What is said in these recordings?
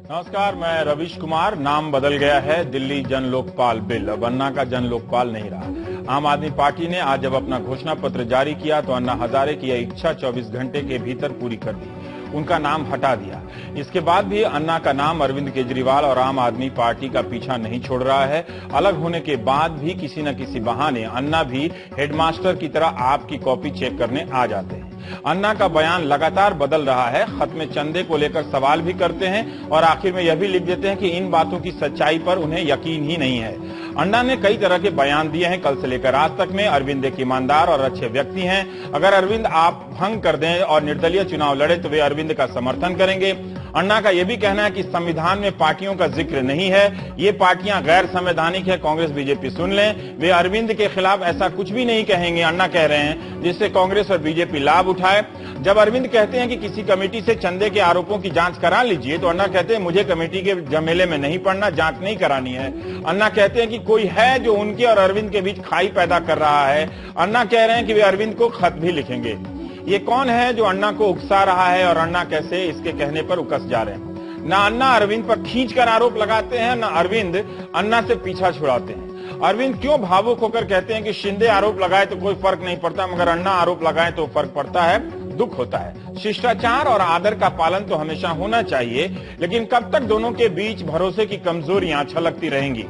नमस्कार, मैं रवीश कुमार। नाम बदल गया है, दिल्ली जन लोकपाल बिल अब अन्ना का जन लोकपाल नहीं रहा। आम आदमी पार्टी ने आज जब अपना घोषणा पत्र जारी किया तो अन्ना हजारे की यह इच्छा 24 घंटे के भीतर पूरी कर दी, उनका नाम हटा दिया। इसके बाद भी अन्ना का नाम अरविंद केजरीवाल और आम आदमी पार्टी का पीछा नहीं छोड़ रहा है। अलग होने के बाद भी किसी न किसी बहाने अन्ना भी हेडमास्टर की तरह आपकी कॉपी चेक करने आ जाते हैं। अन्ना का बयान लगातार बदल रहा है। खत में चंदे को लेकर सवाल भी करते हैं और आखिर में यह भी लिख देते हैं कि इन बातों की सच्चाई पर उन्हें यकीन ही नहीं है। अन्ना ने कई तरह के बयान दिए हैं कल से लेकर आज तक में। अरविंद एक ईमानदार और अच्छे व्यक्ति हैं। अगर अरविंद आप भंग कर दें और निर्दलीय चुनाव लड़े तो वे अरविंद का समर्थन करेंगे। अन्ना का यह भी कहना है कि संविधान में पार्टियों का जिक्र नहीं है, ये पार्टियां गैर संवैधानिक है, कांग्रेस बीजेपी सुन लें। वे अरविंद के खिलाफ ऐसा कुछ भी नहीं कहेंगे, अन्ना कह रहे हैं, जिससे कांग्रेस और बीजेपी लाभ उठाए। जब अरविंद कहते हैं कि किसी कमेटी से चंदे के आरोपों की जांच करा लीजिए तो अन्ना कहते हैं मुझे कमेटी के झमेले में नहीं पड़ना, जांच नहीं करानी है। अन्ना कहते हैं कि कोई है जो उनके और अरविंद के बीच खाई पैदा कर रहा है। अन्ना कह रहे हैं कि वे अरविंद को खत भी लिखेंगे। ये कौन है जो अन्ना को उकसा रहा है और अन्ना कैसे इसके कहने पर उकस जा रहे हैं? ना अन्ना अरविंद पर खींचकर आरोप लगाते हैं, ना अरविंद अन्ना से पीछा छुड़ाते हैं। अरविंद क्यों भावुक होकर कहते हैं कि शिंदे आरोप लगाए तो कोई फर्क नहीं पड़ता, मगर अन्ना आरोप लगाए तो फर्क पड़ता है, दुख होता है। शिष्टाचार और आदर का पालन तो हमेशा होना चाहिए, लेकिन कब तक दोनों के बीच भरोसे की कमजोरियां छलकती रहेंगी?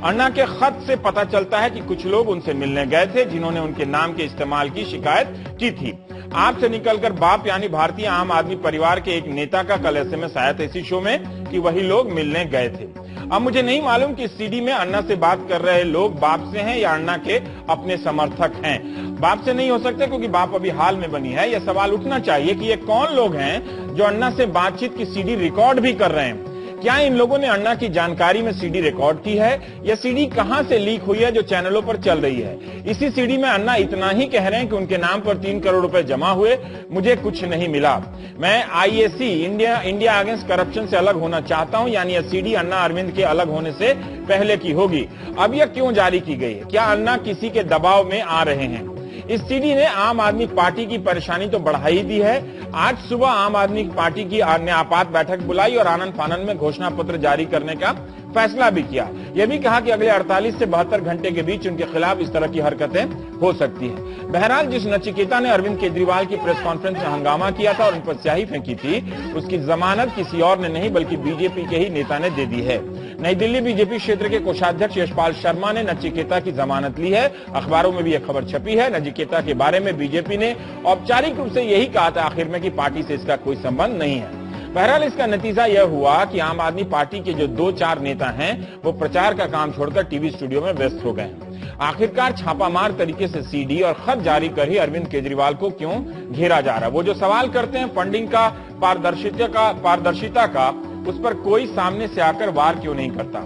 अन्ना के खत से पता चलता है कि कुछ लोग उनसे मिलने गए थे जिन्होंने उनके नाम के इस्तेमाल की शिकायत की थी। आपसे निकलकर बाप यानी भारतीय आम आदमी परिवार के एक नेता का कल एसएमएस आया था इसी शो में कि वही लोग मिलने गए थे। अब मुझे नहीं मालूम कि सीडी में अन्ना से बात कर रहे लोग बाप से हैं या अन्ना के अपने समर्थक हैं। बाप से नहीं हो सकते क्योंकि बाप अभी हाल में बनी है। यह सवाल उठना चाहिए कि ये कौन लोग हैं जो अन्ना से बातचीत की सीडी रिकॉर्ड भी कर रहे हैं। क्या इन लोगों ने अन्ना की जानकारी में सीडी रिकॉर्ड की है? यह सीडी कहां से लीक हुई है जो चैनलों पर चल रही है? इसी सीडी में अन्ना इतना ही कह रहे हैं कि उनके नाम पर 3 करोड़ रुपए जमा हुए, मुझे कुछ नहीं मिला। मैं आईएसी इंडिया अगेंस्ट करप्शन से अलग होना चाहता हूं, यानी यह सीडी अन्ना अरविंद के अलग होने से पहले की होगी। अब यह क्यों जारी की गई है? क्या अन्ना किसी के दबाव में आ रहे हैं? इस सीडी ने आम आदमी पार्टी की परेशानी तो बढ़ा ही दी है। आज सुबह आम आदमी पार्टी की ने आपात बैठक बुलाई और आनंद फानंद में घोषणा पत्र जारी करने का फैसला भी किया। यह भी कहा कि अगले 48 से 72 घंटे के बीच उनके खिलाफ इस तरह की हरकतें हो सकती हैं। बहरहाल, जिस नचिकेता ने अरविंद केजरीवाल की प्रेस कॉन्फ्रेंस में हंगामा किया था और उन पर स्याही फेंकी थी, उसकी जमानत किसी और ने नहीं बल्कि बीजेपी के ही नेता ने दे दी है। नई दिल्ली बीजेपी क्षेत्र के कोषाध्यक्ष यशपाल शर्मा ने नचिकेता की जमानत ली है। अखबारों में भी यह खबर छपी है। नचिकेता के बारे में बीजेपी ने औपचारिक रूप से यही कहा था आखिर में कि पार्टी से इसका कोई संबंध नहीं है। बहरहाल, इसका नतीजा यह हुआ कि आम आदमी पार्टी के जो 2-4 नेता हैं वो प्रचार का काम छोड़कर टीवी स्टूडियो में व्यस्त हो गए। आखिरकार छापामार तरीके से सीडी और खत जारी कर ही अरविंद केजरीवाल को क्यों घेरा जा रहा है? वो जो सवाल करते हैं फंडिंग का, पारदर्शिता का, उस पर कोई सामने से आकर वार क्यों नहीं करता?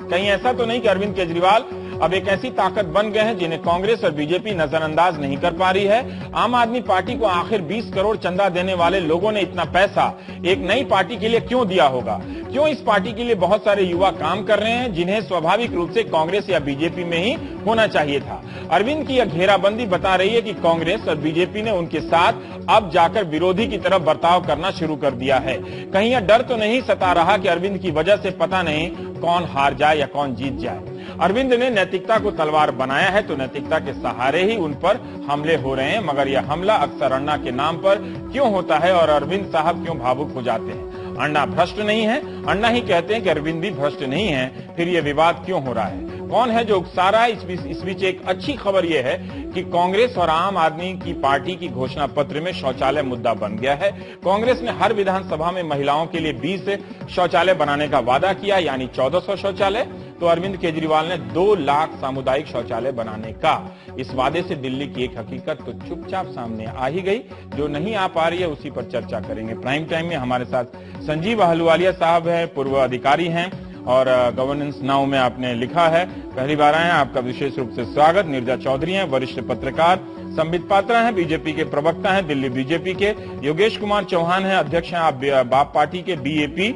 कहीं ऐसा तो नहीं कि अरविंद केजरीवाल अब एक ऐसी ताकत बन गए हैं जिन्हें कांग्रेस और बीजेपी नजरअंदाज नहीं कर पा रही है? आम आदमी पार्टी को आखिर 20 करोड़ चंदा देने वाले लोगों ने इतना पैसा एक नई पार्टी के लिए क्यों दिया होगा? क्यों इस पार्टी के लिए बहुत सारे युवा काम कर रहे हैं जिन्हें स्वाभाविक रूप से कांग्रेस या बीजेपी में ही होना चाहिए था? अरविंद की यह घेराबंदी बता रही है कि कांग्रेस और बीजेपी ने उनके साथ अब जाकर विरोधी की तरफ बर्ताव करना शुरू कर दिया है। कहीं यह डर तो नहीं सता रहा कि अरविंद की वजह से पता नहीं कौन हार जाए या कौन जीत जाए? अरविंद ने नैतिकता को तलवार बनाया है तो नैतिकता के सहारे ही उन पर हमले हो रहे हैं, मगर यह हमला अक्सर अन्ना के नाम पर क्यों होता है और अरविंद साहब क्यों भावुक हो जाते हैं? अन्ना भ्रष्ट नहीं है, अन्ना ही कहते हैं कि अरविंद भी भ्रष्ट नहीं है, फिर यह विवाद क्यों हो रहा है? कौन है जो उकसा रहा है? इस बीच एक अच्छी खबर यह है कि कांग्रेस और आम आदमी की पार्टी की घोषणा पत्र में शौचालय मुद्दा बन गया है। कांग्रेस ने हर विधानसभा में महिलाओं के लिए 20 शौचालय बनाने का वादा किया, यानी 1400 शौचालय। तो अरविंद केजरीवाल ने 2 लाख सामुदायिक शौचालय बनाने का इस वादे से दिल्ली की एक हकीकत तो चुपचाप सामने आ ही गई। जो नहीं आ पा रही है उसी पर चर्चा करेंगे प्राइम टाइम में। हमारे साथ संजीव अहलुवालिया साहब हैं, पूर्व अधिकारी हैं और गवर्नेंस नाउ में आपने लिखा है, पहली बार आए हैं, आपका विशेष रूप से स्वागत। नीरजा चौधरी हैं, वरिष्ठ पत्रकार। संबित पात्रा हैं, बीजेपी के प्रवक्ता हैं, दिल्ली बीजेपी के। योगेश कुमार चौहान हैं, अध्यक्ष हैं आप बाप पार्टी के, बीएपी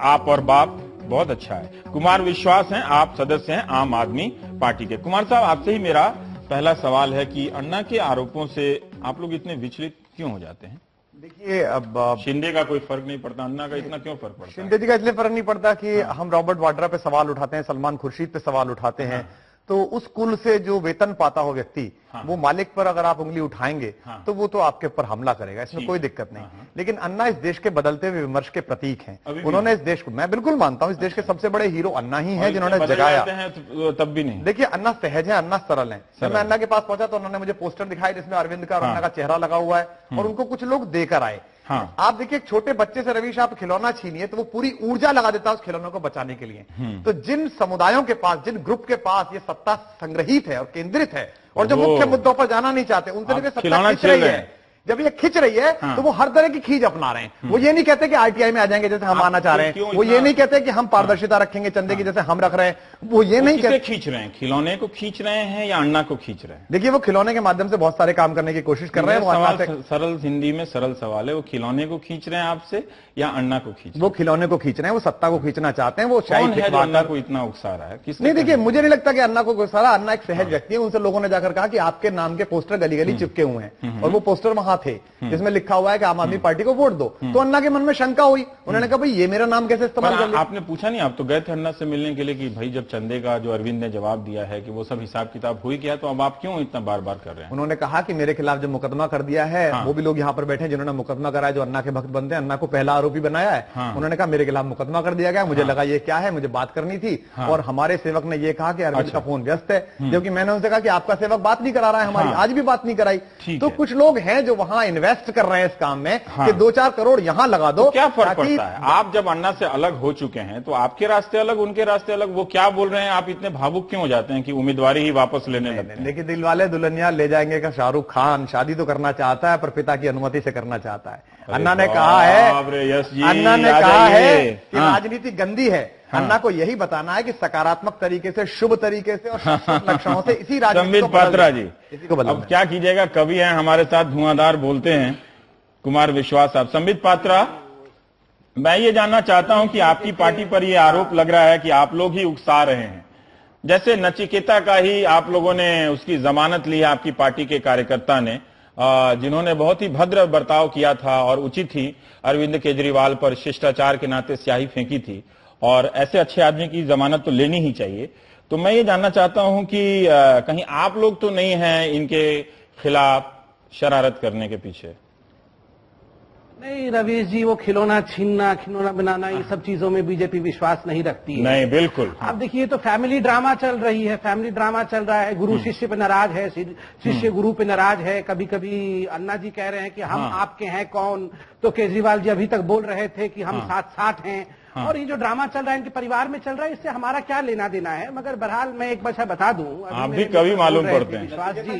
आप और बाप, बहुत अच्छा है। कुमार विश्वास हैं, आप सदस्य हैं आम आदमी पार्टी के। कुमार साहब, आपसे ही मेरा पहला सवाल है कि अन्ना के आरोपों से आप लोग इतने विचलित क्यों हो जाते हैं? देखिए, अब शिंदे का कोई फर्क नहीं पड़ता, अन्ना का इतना क्यों फर्क पड़ता है? शिंदे जी का इसलिए फर्क नहीं पड़ता कि हम रॉबर्ट वाड्रा पे सवाल उठाते हैं, सलमान खुर्शीद पे सवाल उठाते हैं, तो उस कुल से जो वेतन पाता हो व्यक्ति, वो मालिक पर अगर आप उंगली उठाएंगे तो वो तो आपके ऊपर हमला करेगा, इसमें कोई दिक्कत नहीं। लेकिन अन्ना इस देश के बदलते हुए विमर्श के प्रतीक हैं। उन्होंने इस देश को, मैं बिल्कुल मानता हूं, इस देश के सबसे बड़े हीरो अन्ना ही हैं, जिन्होंने जगाया। तब भी नहीं। देखिए, अन्ना सहज है, अन्ना सरल है। जब मैं अन्ना के पास पहुंचा तो उन्होंने मुझे पोस्टर दिखाया जिसमें अरविंद का और अन्ना का चेहरा लगा हुआ है, और उनको कुछ लोग देकर आए। आप देखिए, एक छोटे बच्चे से रवीश आप खिलौना छीनिए तो वो पूरी ऊर्जा लगा देता है उस खिलौनों को बचाने के लिए। तो जिन समुदायों के पास, जिन ग्रुप के पास ये सत्ता संग्रहित है और केंद्रित है, और जो मुख्य मुद्दों पर जाना नहीं चाहते, उन तरीके से सत्ता खींच रही है। जब ये खिंच रही है तो वो हर तरह की खींच अपना रहे हैं। वो ये नहीं कहते कि आरटीआई में आ जाएंगे जैसे हम आना चाह रहे हैं, वो ये नहीं कहते कि हम पारदर्शिता रखेंगे चंदे की जैसे हम रख रहे हैं, वो ये नहीं कहते। खींच रहे हैं, खिलौने को खींच रहे हैं या अन्ना को खींच रहे हैं? देखिए, वो खिलौने के माध्यम से बहुत सारे काम करने की कोशिश कर रहे हैं। वो सरल हिंदी में सरल सवाल है, वो खिलौने को खींच रहे हैं आपसे या अन्ना को खींच? वो खिलौने को खींच रहे हैं, वो सत्ता को खींचना चाहते हैं। वो शायद अन्ना को इतना उकसा रहा है? नहीं, देखिए, मुझे नहीं लगता कि अन्ना को उकसा रहा। अन्ना एक सहज व्यक्ति है। उनसे लोगों ने जाकर कहा कि आपके नाम के पोस्टर गली गली चिपके हुए हैं, और वो पोस्टर वहां थे जिसमें लिखा हुआ है कि आम आदमी पार्टी को वोट दो। तो अन्ना के मन में शंका हुई, उन्होंने कहा भाई ये मेरा नाम कैसे इस्तेमाल कर लिया? आपने पूछा नहीं? आप तो गए थे अन्ना से मिलने के लिए कि भाई जब चंदे का जो अरविंद ने जवाब दिया है कि वो सब हिसाब किताब हुई गया, तो अब आप क्यों इतना बार बार कर रहे हैं? उन्होंने कहा कि मेरे खिलाफ जो मुकदमा कर दिया है, वो भी लोग यहाँ पर बैठे हैं जिन्होंने मुकदमा कराया, जो अन्ना के भक्त बनते हैं, अन्ना को पहला आरोपी बनाया है। उन्होंने कहा मेरे खिलाफ मुकदमा कर दिया गया, मुझे लगा ये क्या है, मुझे बात करनी थी। और हमारे सेवक ने यह कहा कि अरविंद का फोन व्यस्त है, जबकि मैंने उनसे कहा कि आपका सेवक बात नहीं करा रहा है, हमारी आज भी बात नहीं कराई। तो कुछ लोग हैं जो वहां इन्वेस्ट कर रहे हैं इस काम में कि 2-4 करोड़ यहां लगा दो। तो क्या फर्क पड़ता है? आप जब अन्ना से अलग हो चुके हैं तो आपके रास्ते अलग, उनके रास्ते अलग। वो क्या बोल रहे हैं, आप इतने भावुक क्यों हो जाते हैं कि उम्मीदवारी ही वापस लेने लगते हैं? देखिए, दिलवाले दुल्हनिया ले जाएंगे का शाहरुख खान शादी तो करना चाहता है, पर पिता की अनुमति से करना चाहता है। अन्ना ने कहा है, अन्ना ने कहा है कि राजनीति गंदी है। अन्ना को यही बताना है कि सकारात्मक तरीके से, शुभ तरीके से और शाश्वत लक्षणों से इसी राजनीति संबित पात्रा जी, अब क्या कीजिएगा, कवि हैं हमारे साथ, धुआंधार बोलते हैं, कुमार विश्वास साहब। संबित पात्रा, मैं ये जानना चाहता हूं कि आपकी पार्टी पर यह आरोप लग रहा है कि आप लोग ही उकसा रहे हैं। जैसे नचिकेता का ही आप लोगों ने उसकी जमानत ली है, आपकी पार्टी के कार्यकर्ता ने, जिन्होंने बहुत ही भद्र बर्ताव किया था और उचित ही अरविंद केजरीवाल पर शिष्टाचार के नाते स्याही फेंकी थी, और ऐसे अच्छे आदमी की जमानत तो लेनी ही चाहिए। तो मैं ये जानना चाहता हूं कि कहीं आप लोग तो नहीं हैं इनके खिलाफ शरारत करने के पीछे? नहीं रवीश जी, वो खिलौना छीनना, खिलौना बनाना, ये सब चीजों में बीजेपी विश्वास नहीं रखती है। नहीं, बिल्कुल। अब देखिए, तो फैमिली ड्रामा चल रही है, फैमिली ड्रामा चल रहा है। गुरु शिष्य पे नाराज है, शिष्य गुरु पे नाराज है। कभी कभी अन्ना जी कह रहे हैं कि हम आपके हैं कौन, तो केजरीवाल जी अभी तक बोल रहे थे कि हम साथ हैं। और ये जो ड्रामा चल रहा है इनके परिवार में चल रहा है, इससे हमारा क्या लेना देना है? मगर बहरहाल मैं एक बात बता दूं, आप भी कभी मालूम पड़ते हैं विश्वास जी।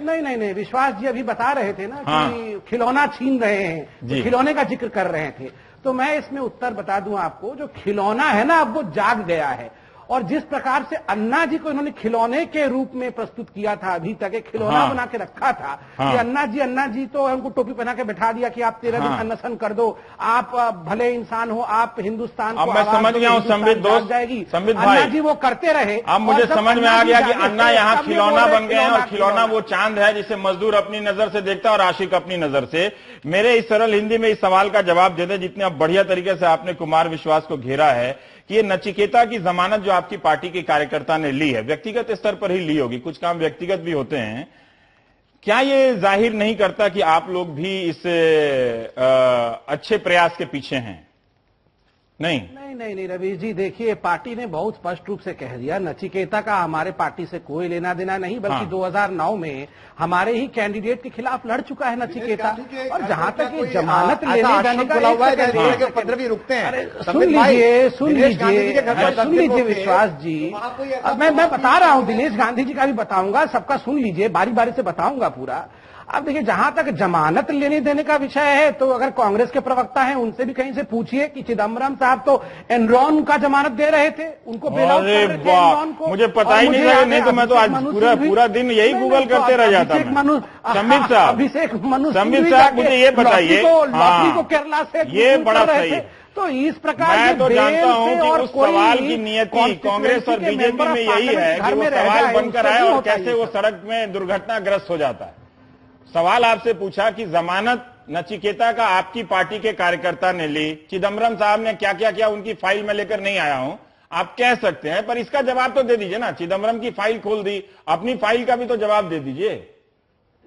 नहीं, विश्वास जी अभी बता रहे थे ना कि खिलौना छीन रहे हैं, तो खिलौने का जिक्र कर रहे थे। तो मैं इसमें उत्तर बता दूं आपको, जो खिलौना है ना, अब वो जाग गया है। और जिस प्रकार से अन्ना जी को इन्होंने खिलौने के रूप में प्रस्तुत किया था, अभी तक एक खिलौना बना के रखा था कि अन्ना जी तो उनको टोपी पहना के बैठा दिया कि आप 13 दिन अनशन कर दो, आप भले इंसान हो, आप हिंदुस्तान को मैं समझ गया हूं संबित दोस्त, जाएगी। संबित भाई, अन्ना जी वो करते रहे। अब मुझे समझ में आ गया कि अन्ना यहाँ खिलौना बन गए हैं, और खिलौना वो चांद है जिसे मजदूर अपनी नजर से देखता है और आशिक अपनी नजर से। मेरे इस सरल हिंदी में इस सवाल का जवाब देते, जितने बढ़िया तरीके से आपने कुमार विश्वास को घेरा है, कि ये नचिकेता की जमानत जो आपकी पार्टी के कार्यकर्ता ने ली है, व्यक्तिगत स्तर पर ही ली होगी, कुछ काम व्यक्तिगत भी होते हैं, क्या ये जाहिर नहीं करता कि आप लोग भी इस अच्छे प्रयास के पीछे हैं? नहीं रवीश जी, देखिए, पार्टी ने बहुत स्पष्ट रूप से कह दिया, नचिकेता का हमारे पार्टी से कोई लेना देना नहीं, बल्कि 2009 में हमारे ही कैंडिडेट के खिलाफ लड़ चुका है नचिकेता। और जहां तक ये जमानत लेने जाने का रुकते हैं, सुन लीजिए विश्वास जी, अब मैं बता रहा हूं, दिनेश गांधी जी का भी बताऊंगा, सबका सुन लीजिए, बारी बारी से बताऊंगा पूरा। अब देखिए, जहां तक जमानत लेने देने का विषय है, तो अगर कांग्रेस के प्रवक्ता हैं उनसे भी कहीं से पूछिए कि चिदम्बरम साहब तो एनरॉन का जमानत दे रहे थे, उनको बेल आउट कर रहे थे एनरॉन को। मुझे पता ही नहीं था, नहीं तो मैं तो आज पूरा दिन यही गूगल करते रह जाता। संबित साहब, संबित साहब, मुझे ये बताइए, लॉटरी को केरला से ये बड़ा सही है। तो इस प्रकार मैं तो जानता हूं कि उस सवाल की नियति कांग्रेस और बीजेपी में यही है कि वो सवाल बनकर आए और कैसे वो सड़क में दुर्घटनाग्रस्त हो जाता है। सवाल आपसे पूछा कि जमानत नचिकेता का आपकी पार्टी के कार्यकर्ता ने ली, चिदम्बरम साहब ने क्या क्या किया उनकी फाइल में लेकर नहीं आया हूं, आप कह सकते हैं, पर इसका जवाब तो दे दीजिए ना। चिदम्बरम की फाइल खोल दी, अपनी फाइल का भी तो जवाब दे दीजिए।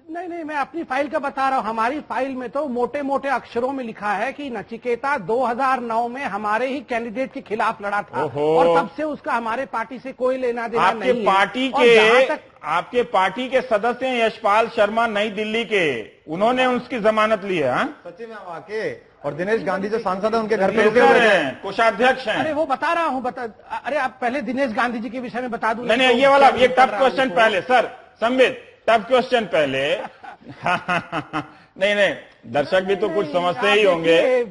नहीं, मैं अपनी फाइल का बता रहा हूं। हमारी फाइल में तो मोटे मोटे अक्षरों में लिखा है कि नचिकेता 2009 में हमारे ही कैंडिडेट के खिलाफ लड़ा था और तब से उसका हमारे पार्टी से कोई लेना देना नहीं है। आपके पार्टी के सदस्य हैं यशपाल शर्मा नई दिल्ली के, उन्होंने उसकी जमानत ली है। सचिव में वहां के और दिनेश गांधी जो सांसद है उनके घर पे रुके हुए हैं, कोषाध्यक्ष हैं। अरे वो बता रहा हूं, अरे आप पहले दिनेश गांधी जी के विषय में बता दूं। नहीं, ये वाला ये टफ क्वेश्चन पहले सर, संबित टफ क्वेश्चन पहले। नहीं, दर्शक भी तो कुछ समझते ही होंगे।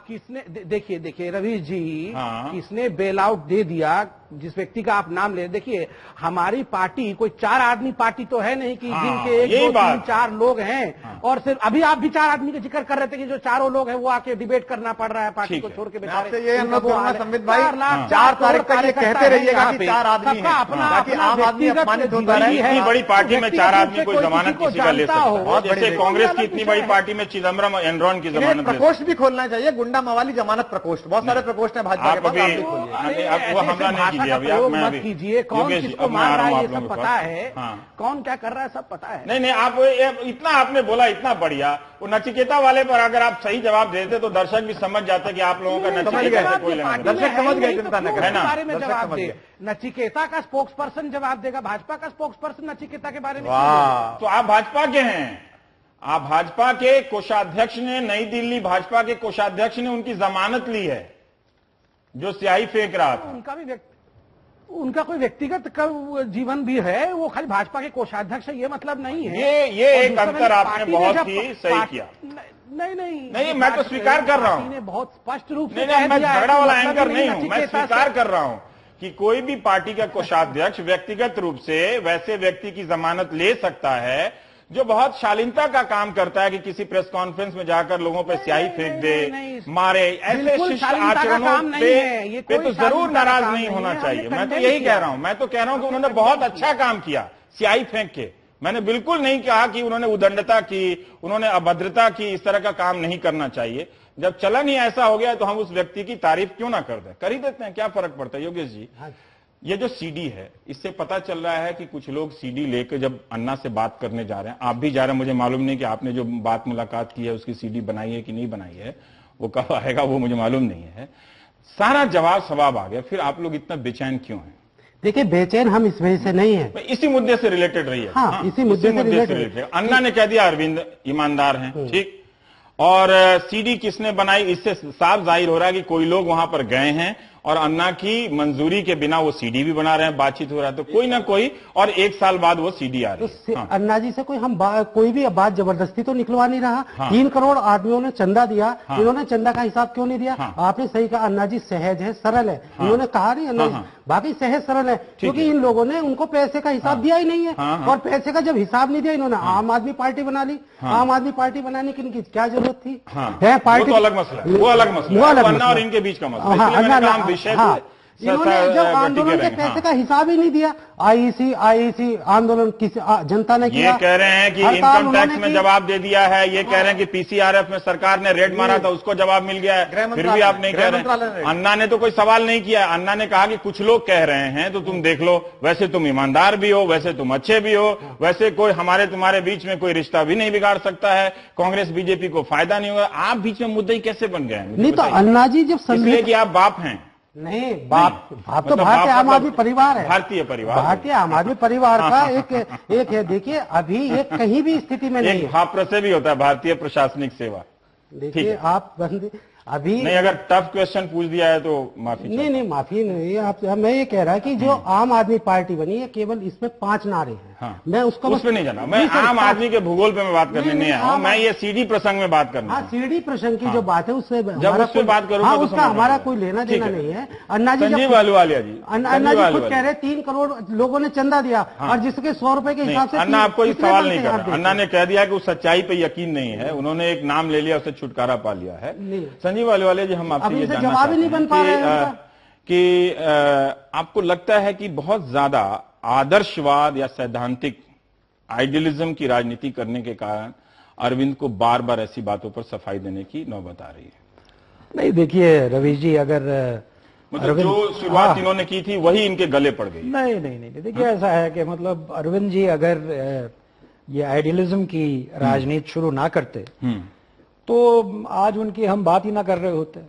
किसने देखिए रवि जी, किसने बेल आउट दे दिया जिस व्यक्ति का आप नाम ले, देखिए हमारी पार्टी कोई 4 आदमी पार्टी तो है नहीं कि जिनके 1 2 3 4 लोग हैं और सिर्फ अभी आप भी 4 आदमी का जिक्र कर रहे थे कि जो चारों लोग हैं वो आके डिबेट करना पड़ रहा है पार्टी को छोड़ के। बेचारे ये अनुरोध करूंगा संबित भाई, 4 तारीख तक ये कहते रहिएगा कि 4 आदमी हैं, ताकि आम आदमी अपमानित होता रहे। इतनी बड़ी पार्टी में 4 आदमी कोई जमानत किसी का ले सकता हो, जैसे कांग्रेस की इतनी बड़ी पार्टी में चिदम्बरम एनरॉन की जमानत। प्रकोष्ठ भी खोलना चाहिए, गुंडा मवाली जमानत प्रकोष्ठ, बहुत सारे प्रकोष्ठ है भाजपा के पास। वो हमला नहीं कीजिए अभी, कीजिए, कौन किसको मार रहा है ये सब पता है, कौन क्या कर रहा है सब पता है। नहीं, आप इतना आपने बोला, इतना बढ़िया। वो नचिकेता वाले पर अगर आप सही जवाब देते तो दर्शक भी समझ जाते कि आप लोगों का नचिकेता से कोई लेना। दर्शक समझ गए, चिंता न करें। बारे में जवाब दे, नचिकेता का स्पोक्स पर्सन जवाब देगा, भाजपा का स्पोक्स पर्सन नचिकेता के बारे में। तो आप भाजपा के हैं, आप भाजपा के कोषाध्यक्ष ने, नई दिल्ली भाजपा के कोषाध्यक्ष ने उनकी जमानत ली है जो स्याही फेंक रहा था। उनका कोई व्यक्तिगत जीवन भी है, वो खाली भाजपा के कोषाध्यक्ष है ये मतलब नहीं है। ये एक अंतर आपने बहुत ही सही किया। नहीं, मैं तो स्वीकार कर रहा हूं, बहुत स्पष्ट रूप से। नहीं, मैं झगड़ा वाला एंकर नहीं हूं, मैं स्वीकार कर रहा हूं कि कोई भी पार्टी का कोषाध्यक्ष व्यक्तिगत रूप से वैसे व्यक्ति की जमानत ले सकता है जो बहुत शालीनता का काम करता है कि किसी प्रेस कॉन्फ्रेंस में जाकर लोगों पे स्याही फेंक दे, मारे। ऐसे शिष्ट आचरणों पे तो जरूर नाराज नहीं होना चाहिए। मैं तो यही कह रहा हूं, मैं तो कह रहा हूं कि उन्होंने बहुत अच्छा काम किया स्याही फेंक के। मैंने बिल्कुल नहीं कहा कि उन्होंने उदंडता की, उन्होंने अभद्रता की, इस तरह का काम नहीं करना चाहिए। जब चलन ही ऐसा हो गया तो हम उस व्यक्ति की तारीफ क्यों ना कर दें, कर ही देते हैं, क्या फर्क पड़ता है। योगेश जी, ये जो सीडी है, इससे पता चल रहा है कि कुछ लोग सीडी लेकर जब अन्ना से बात करने जा रहे हैं, आप भी जा रहे हैं, मुझे मालूम नहीं कि आपने जो बात मुलाकात की है उसकी सीडी बनाई है कि नहीं बनाई है, वो कब आएगा वो मुझे मालूम नहीं है। सारा जवाब सवाब आ गया, फिर आप लोग इतना बेचैन क्यों हैं? देखिए, बेचैन हम इस वजह से नहीं है, इसी मुद्दे से रिलेटेड रही है। हाँ, इसी मुद्दे से रिलेटेड। अन्ना ने कह दिया अरविंद ईमानदार हैं, ठीक, और सीडी किसने बनाई, इससे साफ जाहिर हो रहा है कि कोई लोग वहां पर गए हैं और अन्ना की मंजूरी के बिना वो सीडी भी बना रहे हैं, बातचीत हो रहा है, तो कोई ना कोई, और 1 साल बाद वो सीडी आ रही है। हाँ। अन्ना जी से कोई भी बात जबरदस्ती तो निकलवा नहीं रहा। हाँ। 3 करोड़ आदमियों ने चंदा दिया। हाँ। इन्होंने चंदा का हिसाब क्यों नहीं दिया? हाँ। आपने सही कहा, अन्ना जी सहज है, सरल है। हाँ। इन्होंने कहा नहीं अन्ना जी, बाकी सहज सरल है, क्योंकि इन लोगों ने उनको पैसे का हिसाब दिया ही नहीं है। और पैसे का जब हिसाब नहीं दिया, इन्होंने आम आदमी पार्टी बना ली। आम आदमी पार्टी बनाने की इनकी क्या जरूरत थी? पार्टी तो अलग मसला है, वो अलग मसला है, अन्ना और इनके बीच का मसला। इन्होंने जब आंदोलन के पैसे का हिसाब ही नहीं दिया, आईसी आंदोलन किसी जनता ने किया। ये कह रहे हैं कि इनकम टैक्स में जवाब दे दिया है, ये कह रहे हैं कि पीसीआरएफ में सरकार ने रेड मारा था, उसको जवाब मिल गया है, फिर भी आप नहीं कह रहे। अन्ना ने तो कोई सवाल नहीं किया, अन्ना ने कहा कि कुछ लोग कह रहे हैं तो तुम देख लो, वैसे तुम ईमानदार भी हो, वैसे तुम अच्छे भी हो, वैसे कोई हमारे तुम्हारे बीच में कोई रिश्ता भी नहीं बिगाड़ सकता है, कांग्रेस बीजेपी को फायदा नहीं होगा। आप बीच में मुद्दे ही कैसे बन गए? नहीं तो अन्ना जी जब इसलिए कि आप बाप हैं। नहीं, बाप तो भारतीय आम आदमी परिवार है, भारतीय परिवार, भारतीय आम आदमी परिवार का एक है। देखिए, अभी ये कहीं भी स्थिति में नहीं है। भाप्र से भी होता है भारतीय प्रशासनिक सेवा। देखिए, आप बंद अभी नहीं, अगर टफ क्वेश्चन पूछ दिया है तो माफी। नहीं, माफी नहीं। आप, मैं ये कह रहा कि जो आम आदमी पार्टी बनी है, केवल इसमें 5 नारे हैं। हाँ, मैं उसको उस पे नहीं जाना, मैं आम आदमी के भूगोल पे मैं बात करने नहीं आया हूं, मैं ये सीडी प्रसंग में बात करना। हाँ, सीडी प्रसंग की जो बात है उससे जब उस पे बात करूंगा तो उसका हमारा कोई लेना देना नहीं है। अन्ना जी, संजीव अहलूवालिया जी, अन्ना जी खुद कह रहे 3 करोड़ लोगों ने चंदा दिया और जिसके 100 रुपए के हिसाब से। अन्ना आपको ये सवाल नहीं कर रहा, अन्ना ने कह दिया कि उस सच्चाई पे यकीन नहीं है, उन्होंने एक नाम ले लिया, उससे छुटकारा पा लिया है। संजीव अहलूवालिया जी, हम आपसे ये जानना जवाब ही नहीं बन पा रहा है कि आपको लगता है कि बहुत ज्यादा आदर्शवाद या सैद्धांतिक आइडियलिज्म की राजनीति करने के कारण अरविंद को बार बार ऐसी बातों पर सफाई देने की नौबत आ रही है? नहीं, देखिए रवीश जी, अगर मतलब जो शुरुआत इन्होंने की थी वही इनके गले पड़ गई। नहीं, देखिए ऐसा है कि मतलब अरविंद जी अगर ये आइडियलिज्म की राजनीति शुरू ना करते तो आज उनकी हम बात ही ना कर रहे होते।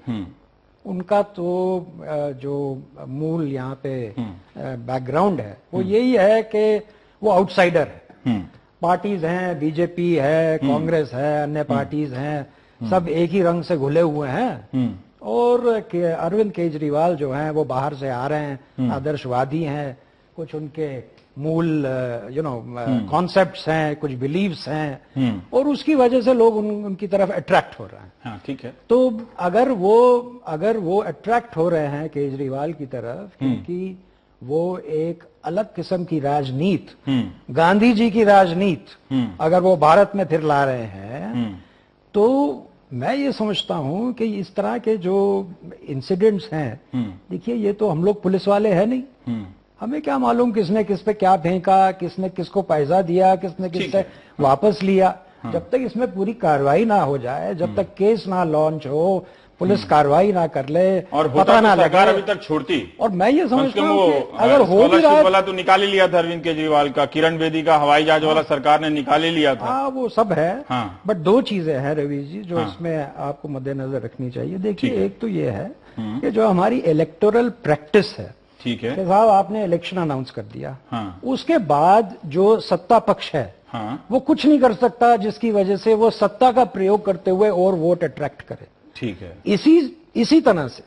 उनका तो जो मूल यहाँ पे बैकग्राउंड है वो यही है कि वो आउटसाइडर है। पार्टीज हैं, बीजेपी है, कांग्रेस है, अन्य पार्टीज हैं, सब एक ही रंग से घुले हुए हैं। और अरविंद केजरीवाल जो हैं वो बाहर से आ रहे हैं, आदर्शवादी हैं, कुछ उनके मूल कॉन्सेप्ट्स हैं, कुछ बिलीव्स हैं, और उसकी वजह से लोग उनकी तरफ अट्रैक्ट हो रहे हैं। हाँ, ठीक है। तो अगर वो अट्रैक्ट हो रहे हैं केजरीवाल की तरफ, क्योंकि वो एक अलग किस्म की राजनीति, गांधी जी की राजनीति अगर वो भारत में फिर ला रहे हैं, तो मैं ये समझता हूं कि इस तरह के जो इंसिडेंट्स हैं, देखिए ये तो हम लोग पुलिस वाले हैं नहीं, हमें क्या मालूम किसने किस पे क्या फेंका, किसने किसको पैसा दिया, किसने किससे वापस लिया। जब तक इसमें पूरी कार्रवाई ना हो जाए, जब तक केस ना लॉन्च हो, पुलिस कार्रवाई ना कर ले और पता ना लगे, सरकार अभी तक छोड़ती। और मैं ये समझता हूं कि अगर हो भी रहा वाला तो निकाल ही लिया था अरविंद केजरीवाल का, किरण बेदी का हवाई जहाज वाला सरकार ने निकाल ही लिया था। हाँ, वो सब है। हाँ। बट दो चीजें हैं रवीश जी जो इसमें आपको मद्देनजर रखनी चाहिए। देखिए, एक तो ये है कि जो हमारी इलेक्टोरल प्रैक्टिस है, ठीक है, कि साहब आपने इलेक्शन अनाउंस कर दिया, हाँ, उसके बाद जो सत्ता पक्ष है, हाँ, वो कुछ नहीं कर सकता जिसकी वजह से वो सत्ता का प्रयोग करते हुए और वोट अट्रैक्ट करे। ठीक है। इसी तरह से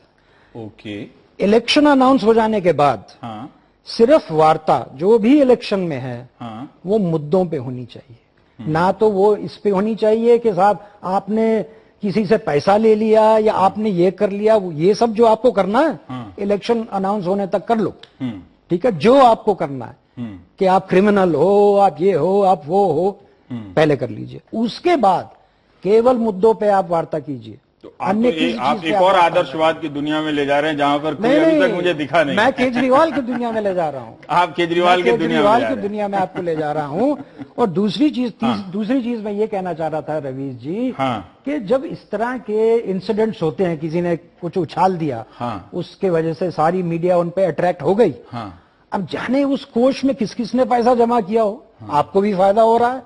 ओके, इलेक्शन अनाउंस हो जाने के बाद हाँ, सिर्फ वार्ता जो भी इलेक्शन में है, हाँ, वो मुद्दों पे होनी चाहिए, ना तो वो इस पे होनी चाहिए कि साहब आपने किसी से पैसा ले लिया या आपने ये कर लिया। ये सब जो आपको करना है इलेक्शन अनाउंस होने तक कर लो, ठीक है, जो आपको करना है कि आप क्रिमिनल हो, आप ये हो, आप वो हो, पहले कर लीजिए। उसके बाद केवल मुद्दों पे आप वार्ता कीजिए। तो आप एक और आदर्शवाद की दुनिया में ले जा रहे हैं जहां पर कोई अभी तक मुझे दिखा नहीं। मैं केजरीवाल की दुनिया में ले जा रहा हूं। आप केजरीवाल की दुनिया में आपको ले जा रहा हूं। और दूसरी चीज मैं ये कहना चाह रहा था रवीश जी, कि जब इस तरह के इंसिडेंट्स होते हैं, किसी ने कुछ उछाल दिया, उसके वजह से सारी मीडिया उन पे अट्रैक्ट हो गई। अब जाने उस कोष में किस किसने पैसा जमा किया हो, आपको भी फायदा हो रहा है,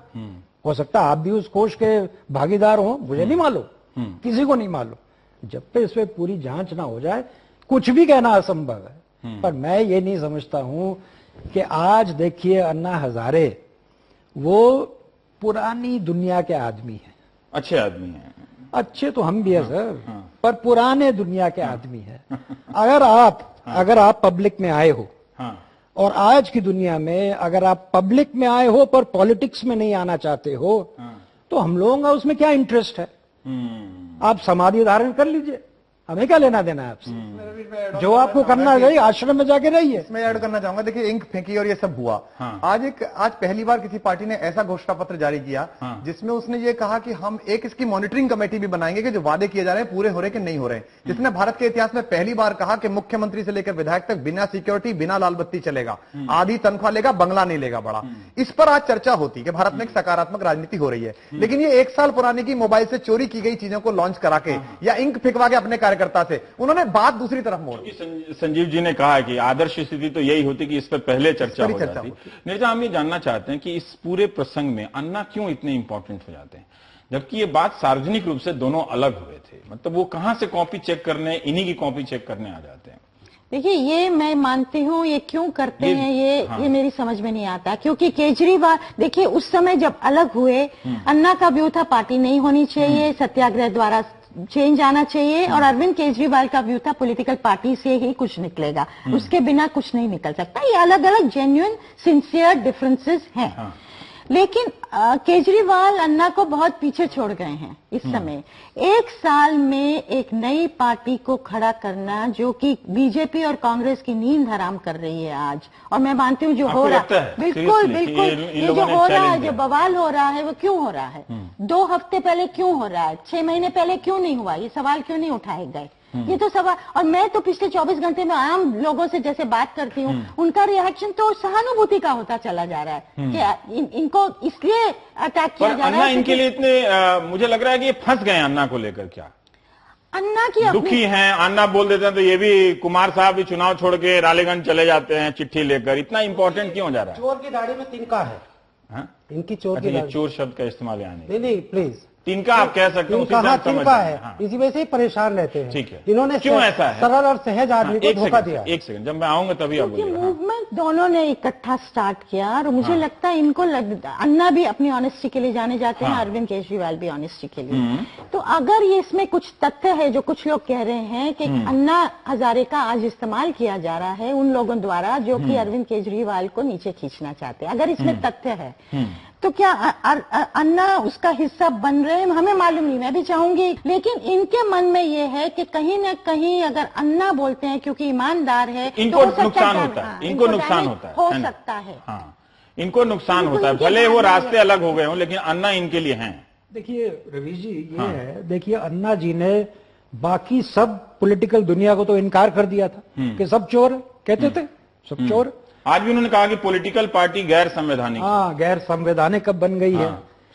हो सकता है आप भी उस कोष के भागीदार हो, मुझे नहीं मालूम, किसी को नहीं मालूम। जब तक इस पे पूरी जांच ना हो जाए कुछ भी कहना असंभव है। पर मैं ये नहीं समझता हूं कि आज देखिए अन्ना हजारे वो पुरानी दुनिया के आदमी हैं। अच्छे आदमी हैं, अच्छे तो हम भी है सर, पर पुराने दुनिया के आदमी हैं। अगर आप पब्लिक में आए हो, और आज की दुनिया में अगर आप पब्लिक में आए हो पर पॉलिटिक्स में नहीं आना चाहते हो, तो हम लोगों का उसमें क्या इंटरेस्ट है? आप समाधि धारण कर लीजिए, हमें क्या लेना देना है आपसे? जो आपको करना है आश्रम में जाके रहिए। मैं ऐड करना चाहूंगा, देखिए इंक फेंकी और ये सब हुआ। आज पहली बार किसी पार्टी ने ऐसा घोषणा पत्र जारी किया जिसमें उसने ये कहा कि हम एक इसकी मॉनिटरिंग कमेटी भी बनाएंगे कि जो वादे किए जा रहे हैं पूरे हो रहे कि नहीं हो रहे। जिसने भारत के इतिहास में पहली बार कहा कि मुख्यमंत्री से लेकर विधायक तक बिना सिक्योरिटी, बिना लाल बत्ती चलेगा, आधी तनख्वाह लेगा, बंगला नहीं लेगा बड़ा। इस पर आज चर्चा होती कि भारत में एक सकारात्मक राजनीति हो रही है। लेकिन ये 1 साल पुरानी की मोबाइल से चोरी की गई चीजों को लॉन्च करा के या इंक फेंकवा के अपने कार्यकर्ता से उन्होंने बात दूसरी तरफ मोड़ दी। संजीव जी ने कहा कि आदर्श स्थिति तो यही होती कि इस पर पहले चर्चा हो जाती। नीरजा, हम ये जानना चाहते हैं कि इस पूरे प्रसंग में अन्ना क्यों इतने इंपॉर्टेंट हो जाते हैं, जबकि ये बात सार्वजनिक रूप से दोनों अलग हुए थे। मतलब वो कहां से कॉपी चेक करने, इन्हीं की कॉपी चेक करने आ जाते हैं। देखिए, ये मैं मानती हूँ, ये क्यों करते हैं ये मेरी समझ में नहीं आता। क्योंकि केजरीवाल, देखिए उस समय जब अलग हुए, अन्ना का व्यू था पार्टी नहीं होनी चाहिए, सत्याग्रह द्वारा चेंज आना चाहिए, और अरविंद केजरीवाल का व्यू था पॉलिटिकल पार्टी से ही कुछ निकलेगा, उसके बिना कुछ नहीं निकल सकता। ये अलग अलग जेन्युइन सिंसियर डिफरेंसेस हैं। लेकिन केजरीवाल अन्ना को बहुत पीछे छोड़ गए हैं इस समय। 1 साल में एक नई पार्टी को खड़ा करना जो कि बीजेपी और कांग्रेस की नींद हराम कर रही है आज, और मैं मानती हूँ जो हो रहा है, बिल्कुल ये जो हो रहा है, जो बवाल हो रहा है, वो क्यों हो रहा है? 2 हफ्ते पहले क्यों हो रहा है? 6 महीने पहले क्यों नहीं हुआ? ये सवाल क्यों नहीं उठाए गए? ये तो सवाल। और मैं तो पिछले 24 घंटे में आम लोगों से जैसे बात करती हूँ, उनका रिएक्शन तो सहानुभूति का होता चला जा रहा है कि इनको इसलिए अटैक किया जा रहा है। इनके लिए इतने मुझे लग रहा है कि ये फंस गए अन्ना को लेकर। क्या अन्ना की दुखी हैं? अन्ना बोल देते हैं तो ये भी कुमार साहब भी चुनाव छोड़ के रालेगंज चले जाते हैं चिट्ठी लेकर। इतना इंपॉर्टेंट क्यों हो जा रहा है? चोर की दाढ़ी में तिनका है। हाँ? इनकी चोर की दाढ़ी। चोर शब्द का इस्तेमाल यहाँ नहीं प्लीज, तिनका आप कह सकते हो, तिनका है। हाँ। इसी वजह से ही परेशान रहते हैं। ठीक है, इन्होंने क्यों ऐसा है? सरल और सहज आदमी को धोखा दिया। एक सेकंड, जब मैं आऊंगा तभी आप बोलिए। मूवमेंट दोनों ने इकट्ठा स्टार्ट किया और मुझे लगता है इनको अन्ना भी अपनी ऑनेस्टी के लिए जाने जाते हैं, अरविंद केजरीवाल भी ऑनेस्टी के लिए। तो अगर ये इसमें कुछ तथ्य है जो कुछ लोग कह रहे हैं कि अन्ना हजारे का आज इस्तेमाल किया जा रहा है उन लोगों द्वारा जो कि अरविंद केजरीवाल को नीचे खींचना चाहते हैं, अगर इसमें तथ्य है तो क्या अन्ना उसका हिस्सा बन रहे हैं? हमें मालूम नहीं, मैं भी चाहूंगी, लेकिन इनके मन में ये है कि कहीं न कहीं अगर अन्ना बोलते हैं क्योंकि ईमानदार है, इनको नुकसान होता है, इनको नुकसान होता है, हो सकता है। हाँ, इनको नुकसान होता है, भले वो रास्ते अलग हो गए हों, लेकिन अन्ना इनके लिए हैं। देखिए रवि जी, ये है, देखिए अन्ना जी ने बाकी सब पॉलिटिकल दुनिया को तो इनकार कर दिया था कि सब चोर कहते थे, सब चोर। आज भी उन्होंने कहा कि पॉलिटिकल पार्टी गैर संवैधानिक। हाँ, गैर संवैधानिक कब बन गई है।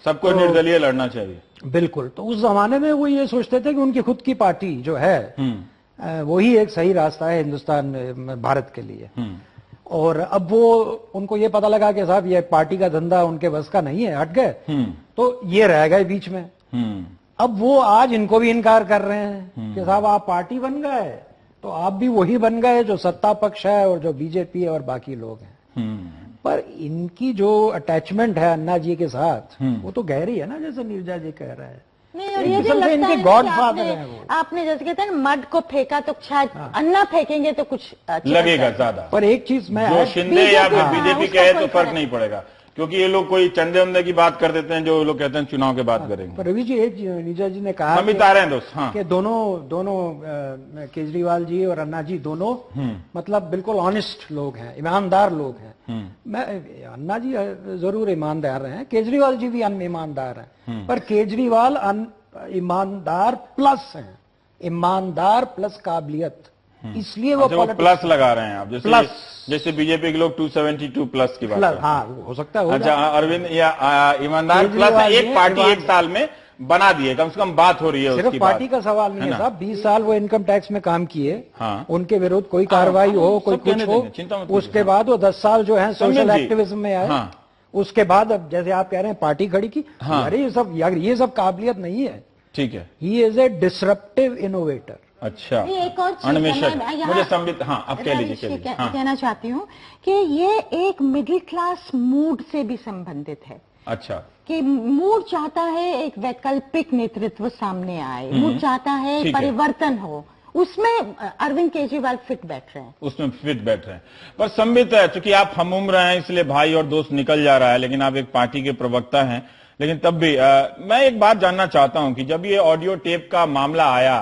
सबको निर्दलीय लड़ना चाहिए। बिल्कुल। तो उस जमाने में वो ये सोचते थे कि उनकी खुद की पार्टी जो है वही एक सही रास्ता है हिंदुस्तान भारत के लिए। और अब वो उनको ये पता लगा कि साहब ये पार्टी का धंधा उनके बस का नहीं है, हट गए, तो ये रह गए बीच में। अब वो आज इनको भी इनकार कर रहे हैं कि साहब आप पार्टी बन गए तो आप भी वही बन गए जो सत्ता पक्ष है और जो बीजेपी है और बाकी लोग हैं। पर इनकी जो अटैचमेंट है अन्ना जी के साथ वो तो गहरी है ना, जैसे नीरजा जी कह रहे हैं। नहीं, और ये भी लगता इनके है गॉड कि फादर है वो। आपने जैसे कहते हैं मड को फेंका तो शायद अन्ना फेंकेंगे तो कुछ लगेगा ज्यादा। पर एक चीज मैं जो शिंदे या फिर बीजेपी कहे तो फर्क नहीं पड़ेगा, क्योंकि ये लोग कोई चंदे वंदे की बात कर देते हैं जो लोग कहते हैं चुनाव के बाद करेंगे। पर रवि जी, एक नीरजा जी ने कहा हम बता रहे हैं दोस्त, हाँ, कि दोनों केजरीवाल जी और अन्ना जी दोनों मतलब बिल्कुल ऑनेस्ट लोग हैं, ईमानदार लोग हैं। मैं अन्ना जी जरूर ईमानदार हैं, केजरीवाल जी भी ईमानदार हैं, पर केजरीवाल ईमानदार प्लस हैं, ईमानदार प्लस काबिलियत, इसलिए वो प्लस लगा रहे हैं आप, जैसे बीजेपी के लोग 272 प्लस की बात करते हैं। हाँ, हो सकता है। अच्छा, अरविंद या ईमानदार प्लस एक पार्टी एक साल में बना दिए, कम से कम बात हो रही है सिर्फ उसकी पार्टी का सवाल नहीं है साहब। 20 साल वो इनकम टैक्स में काम किए, हाँ, उनके विरुद्ध कोई कार्रवाई हो, कोई कुछ हो, उसके बाद वो 10 साल जो है सोशल एक्टिविज्म में आए, उसके बाद अब जैसे आप कह रहे हैं पार्टी खड़ी की, अरे ये सब काबिलियत नहीं है। ठीक है, he is a disruptive innovator. अच्छा, एक और मुझे संबित, हाँ, अब कह लीजिए। कहना चाहती हूँ कि ये एक मिडिल क्लास मूड से भी संबंधित है। अच्छा, कि मूड चाहता है एक वैकल्पिक नेतृत्व सामने आए, मूड चाहता है परिवर्तन हो, उसमें अरविंद केजरीवाल फिट बैठ रहे हैं, उसमें फिट बैठ रहे हैं। पर संबित है, चूंकि आप हम उम्र हैं इसलिए भाई और दोस्त निकल जा रहा है, लेकिन आप एक पार्टी के प्रवक्ता हैं, लेकिन तब भी मैं एक बात जानना चाहता हूं कि जब ये ऑडियो टेप का मामला आया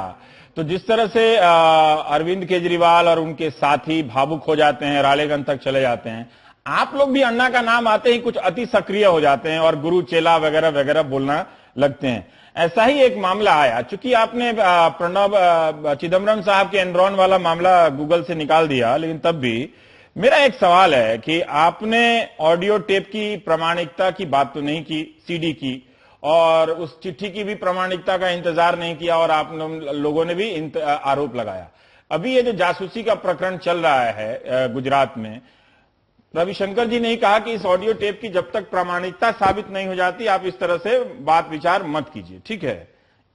तो जिस तरह से अरविंद केजरीवाल और उनके साथी भावुक हो जाते हैं, रालेगंज तक चले जाते हैं, आप लोग भी अन्ना का नाम आते ही कुछ अति सक्रिय हो जाते हैं और गुरु चेला वगैरह वगैरह बोलना लगते हैं। ऐसा ही एक मामला आया, चूंकि आपने प्रणब चिदम्बरम साहब के एनरॉन वाला मामला गूगल से निकाल दिया, लेकिन तब भी मेरा एक सवाल है कि आपने ऑडियो टेप की प्रामाणिकता की बात तो नहीं की, सीडी की, और उस चिट्ठी की भी प्रामाणिकता का इंतजार नहीं किया, और आप लोगों ने भी आरोप लगाया। अभी ये जो जासूसी का प्रकरण चल रहा है गुजरात में, रविशंकर जी ने ही कहा कि इस ऑडियो टेप की जब तक प्रामाणिकता साबित नहीं हो जाती आप इस तरह से बात विचार मत कीजिए। ठीक है,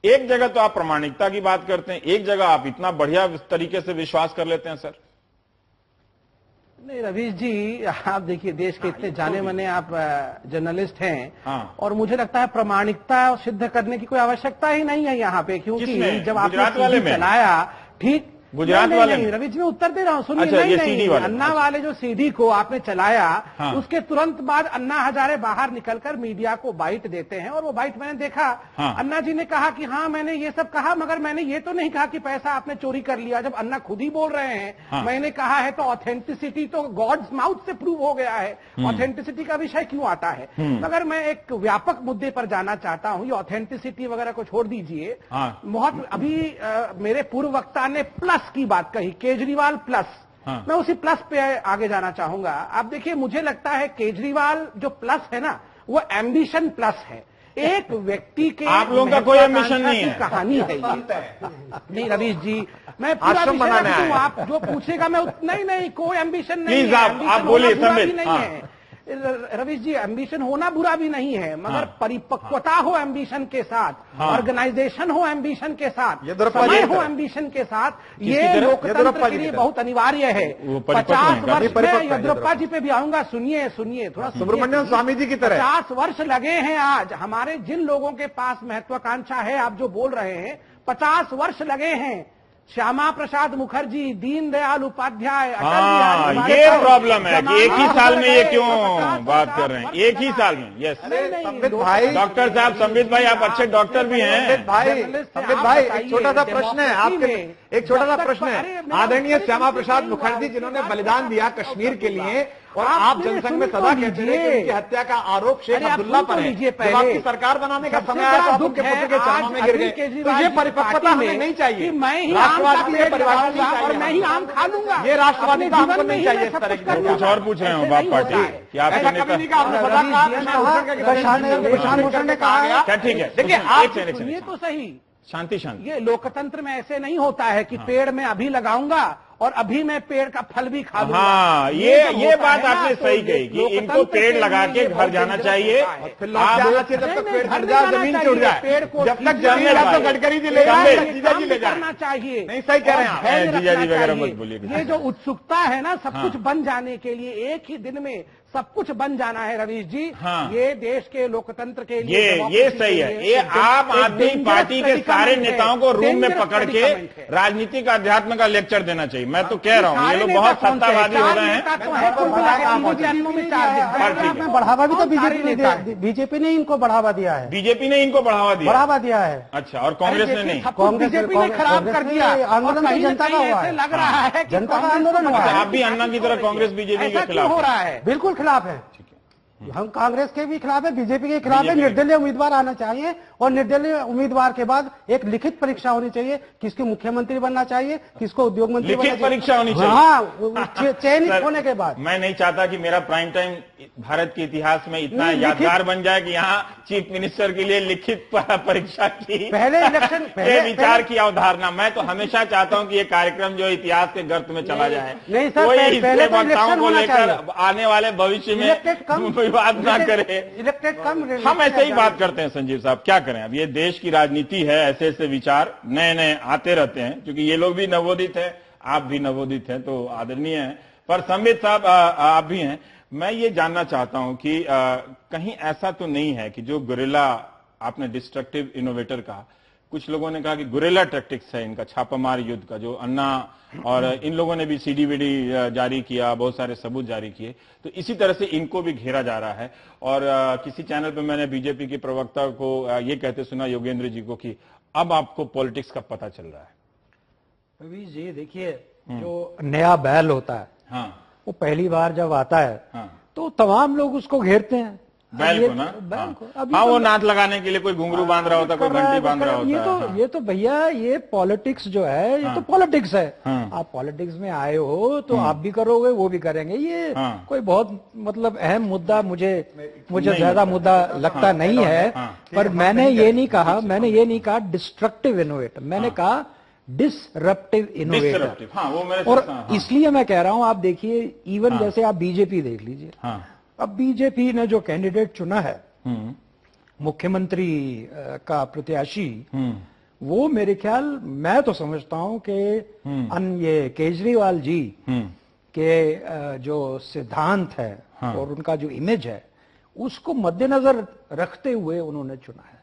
एक जगह तो आप प्रामाणिकता की बात करते हैं, एक जगह आप इतना बढ़िया तरीके से विश्वास कर लेते हैं। सर नहीं रवीश जी, आप देखिए देश के इतने जाने माने आप जर्नलिस्ट हैं, हाँ, और मुझे लगता है प्रामाणिकता सिद्ध करने की कोई आवश्यकता ही नहीं है यहाँ पे, क्योंकि जब आपने चलाया, ठीक, गुजरात वाले नहीं, रवि जी मैं उत्तर दे रहा हूँ, सुनिए। अच्छा, ये सीडी वाले। अन्ना वाले जो सीडी को आपने चलाया, उसके तुरंत बाद अन्ना हजारे बाहर निकलकर मीडिया को बाइट देते हैं, और वो बाइट मैंने देखा। अन्ना जी ने कहा कि हाँ मैंने ये सब कहा, मगर मैंने ये तो नहीं कहा कि पैसा आपने चोरी कर लिया। जब अन्ना खुद ही बोल रहे हैं मैंने कहा है, तो ऑथेंटिसिटी तो गॉड्स माउथ से प्रूव हो गया है, ऑथेंटिसिटी का विषय क्यों आता है। मगर मैं एक व्यापक मुद्दे पर जाना चाहता हूँ, ये ऑथेंटिसिटी वगैरह को छोड़ दीजिए। बहुत अभी मेरे पूर्व वक्ता ने प्लस की बात कही, केजरीवाल प्लस। मैं उसी प्लस पे आगे जाना चाहूंगा। आप देखिए, मुझे लगता है केजरीवाल जो प्लस है ना, वो एम्बिशन प्लस है। एक व्यक्ति के, आप लोगों का कोई एम्बिशन नहीं है, कहानी है ये। नहीं रवीश जी, मैं पूरा विषय आप जो पूछेगा मैं नहीं, कोई एम्बिशन नहीं है। आप बोलिए, नहीं है रवीश जी, एम्बिशन होना बुरा भी नहीं है, मगर परिपक्वता हो एम्बिशन के साथ, ऑर्गेनाइजेशन हो एम्बिशन के साथ, समय हो एम्बिशन के साथ, ये लोकतंत्र के लिए बहुत अनिवार्य है। 50 वर्ष में येदियुरप्पा जी पे भी आऊंगा, सुनिए थोड़ा। सुब्रमण्यम स्वामी जी की तरह 50 वर्ष लगे हैं आज हमारे जिन लोगों के पास महत्वाकांक्षा है, आप जो बोल रहे हैं, 50 वर्ष लगे हैं। श्यामा प्रसाद मुखर्जी, दीनदयाल उपाध्याय, अटल बिहारी वाजपेयी। ये प्रॉब्लम है कि एक ही साल में ये क्यों बात कर रहे हैं, एक ही साल में। यस संबित भाई, डॉक्टर साहब, संबित भाई आप अच्छे डॉक्टर भी हैं। संबित भाई एक छोटा सा प्रश्न है आपके, एक छोटा सा प्रश्न है। आदरणीय श्यामा प्रसाद मुखर्जी जिन्होंने बलिदान दिया कश्मीर के लिए, और आप जनसंघ में सदा कहते हैं कि उनकी हत्या का आरोप शेख अब्दुल्ला पर है। जब आपकी सरकार बनाने का समय आया तो आप उनके पुत्र के चरणों में गिर गए। तो ये परिपक्वता हमें नहीं चाहिए। राष्ट्रवादी और मैं ही आम खा लूंगा, ये राष्ट्रवादी हमको नहीं चाहिए। इस तरह की कुछ और पूछ रहे हो बाप पार्टी कि आपके नेता ने कहा। ठीक है, देखिए आप सुनिए तो सही। शांति। ये लोकतंत्र में ऐसे नहीं होता है कि पेड़ में अभी लगाऊंगा और अभी मैं पेड़ का फल भी खा लूंगा। हाँ, ये बात आपने सही कही कि इनको पेड़ लगा के घर जाना चाहिए। जब तक पेड़ हट जाए, जमीन छूट जाए, जब तक जमीन तो गडकरी जी ले करना चाहिए। नहीं, सही कह रहे हैं जीजा जी वगैरह मत बोलिए। ये जो उत्सुकता है ना सब कुछ बन जाने के लिए, एक ही दिन में सब कुछ बन जाना है रवीश जी। ये देश के लोकतंत्र के लिए ये सही है। ये आम आदमी पार्टी के सारे नेताओं को रूम में पकड़ के राजनीतिक अध्यात्म का लेक्चर देना चाहिए। मैं तो कह रहा हूँ ये लोग बहुत सत्तावादी हो रहे हैं। बढ़ावा भी तो बीजेपी ने इनको बढ़ावा दिया है। बीजेपी ने इनको बढ़ावा दिया है। अच्छा, और कांग्रेस ने नहीं। बीजेपी ने खराब कर दिया। आंदोलन जनता का हुआ है, लग रहा है जनता का आंदोलन हुआ है। आप भी अन्ना की तरह कांग्रेस बीजेपी के खिलाफ हो रहा है। बिल्कुल खिलाफ है। हम कांग्रेस के भी खिलाफ है, बीजेपी के खिलाफ है। निर्दलीय उम्मीदवार आना चाहिए, और निर्दलीय उम्मीदवार के बाद एक लिखित परीक्षा होनी चाहिए। किसको मुख्यमंत्री बनना चाहिए, किसको उद्योग मंत्री बनना चाहिए, लिखित परीक्षा होनी चाहिए। हाँ, चयनित होने के बाद। मैं नहीं चाहता कि मेरा प्राइम टाइम भारत के इतिहास में इतना यादगार बन जाए कि यहाँ चीफ मिनिस्टर के लिए लिखित परीक्षा की पहले इलेक्शन विचार की अवधारणा। मैं तो हमेशा चाहता हूँ कि ये कार्यक्रम जो इतिहास के गर्त में चला जाए, नहीं सर, कोई पहले इसके वक्ताओं को लेकर आने वाले भविष्य में बात ना करे। इलेक्टेड कम, हम ऐसे ही बात करते हैं संजीव साहब, क्या करें। अब ये देश की राजनीति है, ऐसे ऐसे विचार नए नए आते रहते हैं। क्योंकि ये लोग भी नवोदित हैं, आप भी नवोदित हैं, तो आदरणीय है। पर संबित साहब आप भी हैं। मैं ये जानना चाहता हूं कि कहीं ऐसा तो नहीं है कि जो गुरिल्ला, आपने डिस्ट्रक्टिव इनोवेटर कहा, कुछ लोगों ने कहा कि गुरिल्ला टैक्टिक्स है इनका, छापामार युद्ध का, जो अन्ना और इन लोगों ने भी सीडी-वीडी जारी किया, बहुत सारे सबूत जारी किए, तो इसी तरह से इनको भी घेरा जा रहा है। और किसी चैनल पे मैंने बीजेपी के प्रवक्ता को ये कहते सुना, योगेंद्र जी को, कि अब आपको पॉलिटिक्स का पता चल रहा है। रवि जी देखिए, जो नया बैल होता है, हाँ, वो पहली बार जब आता है तो तमाम लोग उसको घेरते हैं, बैल को ना। बैल को। हाँ, वो नाथ लगाने के लिए कोई घुंघरू बांध रहा होता, कोई घंटी बांध रहा होता। ये तो भैया, ये पॉलिटिक्स जो है, ये तो पॉलिटिक्स है। आप पॉलिटिक्स में आए हो तो आप भी करोगे, वो भी करेंगे। ये कोई बहुत मतलब अहम मुद्दा मुझे ज्यादा मुद्दा लगता नहीं है। पर मैंने ये नहीं कहा डिस्ट्रक्टिव इनोवेटर, मैंने कहा डिसरप्टिव इनोवेटर। और इसलिए मैं कह रहा हूं, आप देखिए, इवन जैसे आप बीजेपी देख लीजिए। अब बीजेपी ने जो कैंडिडेट चुना है मुख्यमंत्री का प्रत्याशी, वो मेरे ख्याल, मैं तो समझता हूं कि ये केजरीवाल जी के जो सिद्धांत है और उनका जो इमेज है, उसको मद्देनजर रखते हुए उन्होंने चुना है।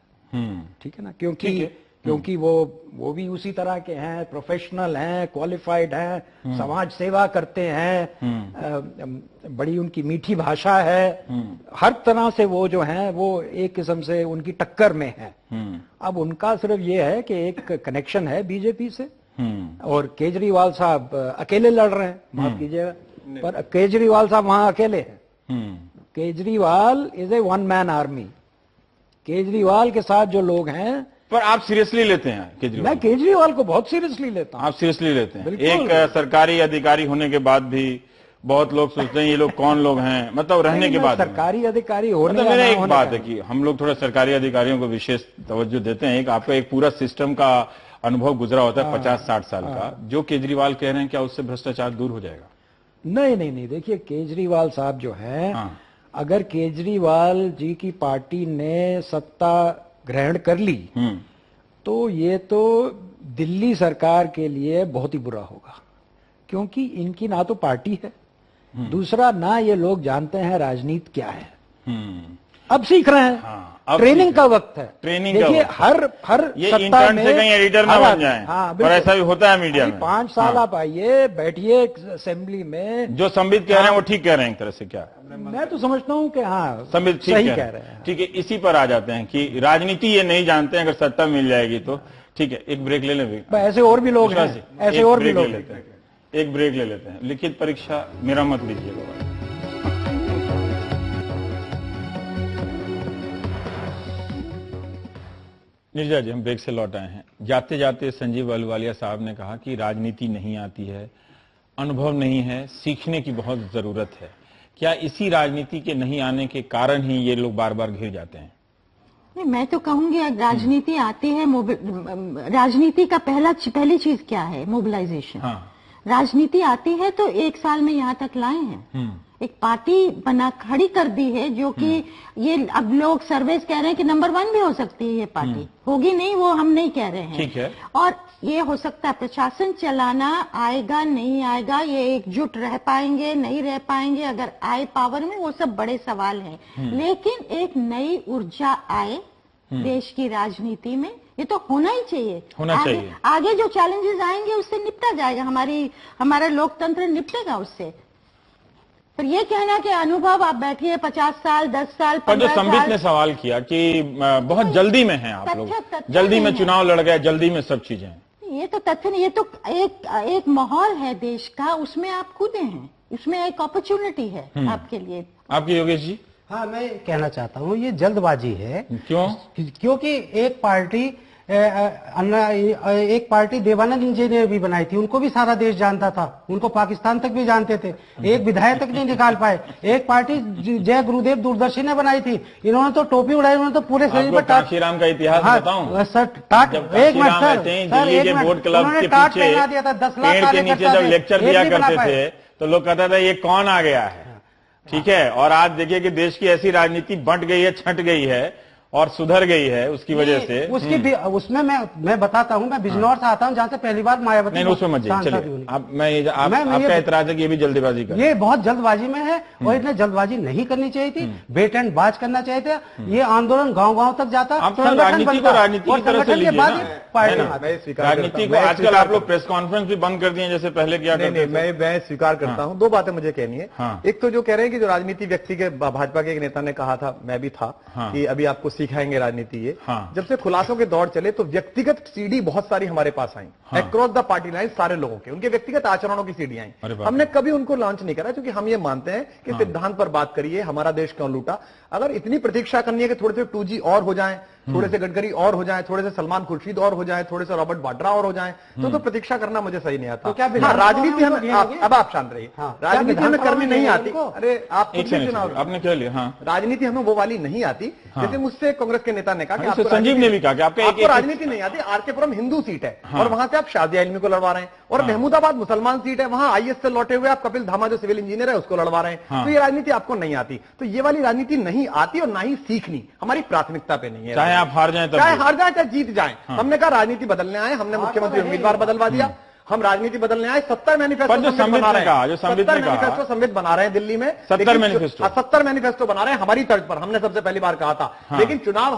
ठीक है ना, क्योंकि क्योंकि वो भी उसी तरह के हैं, प्रोफेशनल हैं, क्वालिफाइड हैं, समाज सेवा करते हैं, बड़ी उनकी मीठी भाषा है, हर तरह से वो जो हैं वो एक किस्म से उनकी टक्कर में है। अब उनका सिर्फ ये है कि एक कनेक्शन है बीजेपी से, और केजरीवाल साहब अकेले लड़ रहे हैं, माफ कीजिएगा, पर केजरीवाल साहब वहां अकेले हैं। Kejriwal is a one man army. Kejriwal के साथ जो लोग हैं, पर आप सीरियसली लेते हैं केजरीवाल? मैं केजरीवाल को बहुत सीरियसली लेता हूं। आप सीरियसली लेते हैं? एक सरकारी अधिकारी होने के बाद भी बहुत लोग सोचते हैं ये लोग कौन लोग हैं, मतलब रहने के बाद। सरकारी अधिकारी होने मतलब मेरा एक बात है कि हम लोग थोड़ा सरकारी अधिकारियों को विशेष तवज्जो देते हैं। एक आपका एक पूरा सिस्टम का अनुभव गुजरा होता है 50-60 साल का। जो केजरीवाल कह रहे हैं, क्या उससे भ्रष्टाचार दूर हो जाएगा? नहीं, देखिए केजरीवाल साहब जो है, अगर केजरीवाल जी की पार्टी ने सत्ता ग्रहण कर ली तो ये तो दिल्ली सरकार के लिए बहुत ही बुरा होगा, क्योंकि इनकी ना तो पार्टी है, दूसरा ना ये लोग जानते हैं राजनीति क्या है। अब सीख रहे हैं, ट्रेनिंग का वक्त है। ट्रेनिंग देखिए हर ये इंटर्न से कहीं एडिटर ना बन जाए। और ऐसा भी होता है मीडिया में। 5 साल आप आइए, बैठिए असेंबली में। जो संबित कह रहे हैं वो ठीक कह रहे हैं एक तरह से? क्या मैं तो समझता हूँ कि संबित सही कह रहे हैं। ठीक है, इसी पर आ जाते हैं कि राजनीति ये नहीं जानते हैं, अगर सत्ता मिल जाएगी तो। ठीक है, एक ब्रेक ले लें। ऐसे और भी लोग हैं, ऐसे और भी लोग लेते हैं। एक ब्रेक ले लेते हैं। लिखित परीक्षा मेरा मत लीजिएगा। निर्जा जी, हम ब्रेक से लौट आए हैं। जाते जाते संजीव अहलूवालिया साहब ने कहा कि राजनीति नहीं आती है, अनुभव नहीं है, सीखने की बहुत जरूरत है। क्या इसी राजनीति के नहीं आने के कारण ही ये लोग बार बार घिर जाते हैं? नहीं, मैं तो कहूंगी राजनीति आती है। राजनीति का पहली चीज क्या है? मोबिलाइजेशन। राजनीति आती है तो 1 साल में यहाँ तक लाए हैं। एक पार्टी बना खड़ी कर दी है, जो कि ये अब लोग सर्वेस कह रहे हैं कि नंबर 1 भी हो सकती है ये पार्टी। होगी नहीं, वो हम नहीं कह रहे हैं। ठीक है। और ये हो सकता है प्रशासन चलाना आएगा नहीं आएगा, ये एकजुट रह पाएंगे नहीं रह पाएंगे, अगर आए पावर में, वो सब बड़े सवाल हैं। लेकिन एक नई ऊर्जा आए देश की राजनीति में, ये तो होना ही चाहिए। चाहिए। आगे जो चैलेंजेस आएंगे उससे निपटा जाएगा, हमारा लोकतंत्र निपटेगा उससे। पर ये कहना कि अनुभव आप बैठिए 50 साल 10 साल 15 साल। जो संबित ने सवाल किया कि बहुत जल्दी में हैं आप लोग, जल्दी में चुनाव लड़ गए, जल्दी में सब चीजें। ये तो तथ्य नहीं, ये तो एक माहौल है देश का, उसमें आप कूदे हैं, उसमें एक अपॉर्चुनिटी है आपके लिए। आपके योगेश जी? हाँ, मैं कहना चाहता हूँ ये जल्दबाजी है। क्यों? क्योंकि एक पार्टी देवानंद जी ने भी बनाई थी, उनको भी सारा देश जानता था, उनको पाकिस्तान तक भी जानते थे, एक विधायक तक नहीं निकाल पाए। एक पार्टी जय गुरुदेव दूरदर्शी ने बनाई थी, इन्होंने तो टोपी उड़ाई, उन्होंने तो पूरे शरीर पर कांशीराम का इतिहास बताऊं? एक मिनट, टाट पहना दिया था। 10 लाख पेड़ के नीचे जब लेक्चर दिया करते थे तो लोग कहते थे ये कौन आ गया है। ठीक है, और आज देखिए कि देश की ऐसी राजनीति बंट गई है, छंट गई है और सुधर गई है उसकी वजह से। उसमें मैं बताता हूं, मैं बिजनौर से आता हूं जहां से पहली बार मायावती। नहीं, उसमें मत जाइए, चलिए। आपका एतराज है कि ये भी जल्दबाजी कर, ये बहुत जल्दबाजी में है और इतने जल्दबाजी नहीं करनी चाहिए थी, वेट एंड बाज करना चाहिए था। ये आंदोलन गांव-गांव तक जाता, आप थोड़ा राजनीति को राजनीति की तरह से लीजिए ना। राजनीति को आजकल आप लोग प्रेस कॉन्फ्रेंस भी बंद कर दिए जैसे पहले किया करते थे। मैं स्वीकार करता हूं। 2 बातें मुझे कहनी है। एक तो जो कह रहे हैं कि जो राजनीति व्यक्ति के, भाजपा के एक नेता ने कहा था, मैं भी था, कि अभी आपको सिखाएंगे राजनीति। ये जब से खुलासों के दौर चले तो व्यक्तिगत सीडी बहुत सारी हमारे पास आई, अक्रॉस द पार्टी लाइन, सारे लोगों के, उनके व्यक्तिगत आचरणों की सीडी आई। हमने कभी उनको लॉन्च नहीं करा, क्योंकि हम ये मानते हैं कि सिद्धांत पर बात करिए, हमारा देश क्यों लूटा। अगर इतनी प्रतीक्षा करनी है कि थोड़े से 2G और हो जाएं, थोड़े से गडकरी और हो जाएं, थोड़े से सलमान खुर्शीद और हो जाएं, थोड़े से रॉबर्ट वाड्रा और हो जाएं, तो प्रतीक्षा करना मुझे सही नहीं आता। राजनीति हमें, अब आप शांत रहिए, राजनीति हमें करनी नहीं आती। अरे आप आपने क्या लिया? राजनीति हमें वो वाली नहीं आती जैसे मुझसे कांग्रेस के नेता ने कहा कि संजीव ने भी कहा कि आपको राजनीति नहीं आती। आरकेपुरम हिंदू सीट है और वहां से आप शादिया इल्मी को लड़वा रहे हैं, और महमूदाबाद मुसलमान सीट है, वहां IAS से लौटे हुए आप कपिल धामा जो सिविल इंजीनियर है उसको लड़वा रहे हैं। तो ये राजनीति आपको नहीं आती। तो ये वाली राजनीति नहीं आती और ना ही सीखनी, हमारी प्राथमिकता पे नहीं है। चाहे आप हार जाए, चाहे जीत जाए। हमने कहा राजनीति बदलने आए, हमने मुख्यमंत्री उम्मीदवार बदलवा दिया, हम राजनीति बदलने आए, 70 मैनिफेस्टो बना रहे हैं, 70 मैनिफेस्टो संवित बना रहे हैं दिल्ली में, 70 मैनिफेस्टो बना रहे हैं हमारी तर्ज पर, हमने सबसे पहली बार कहा था। लेकिन चुनाव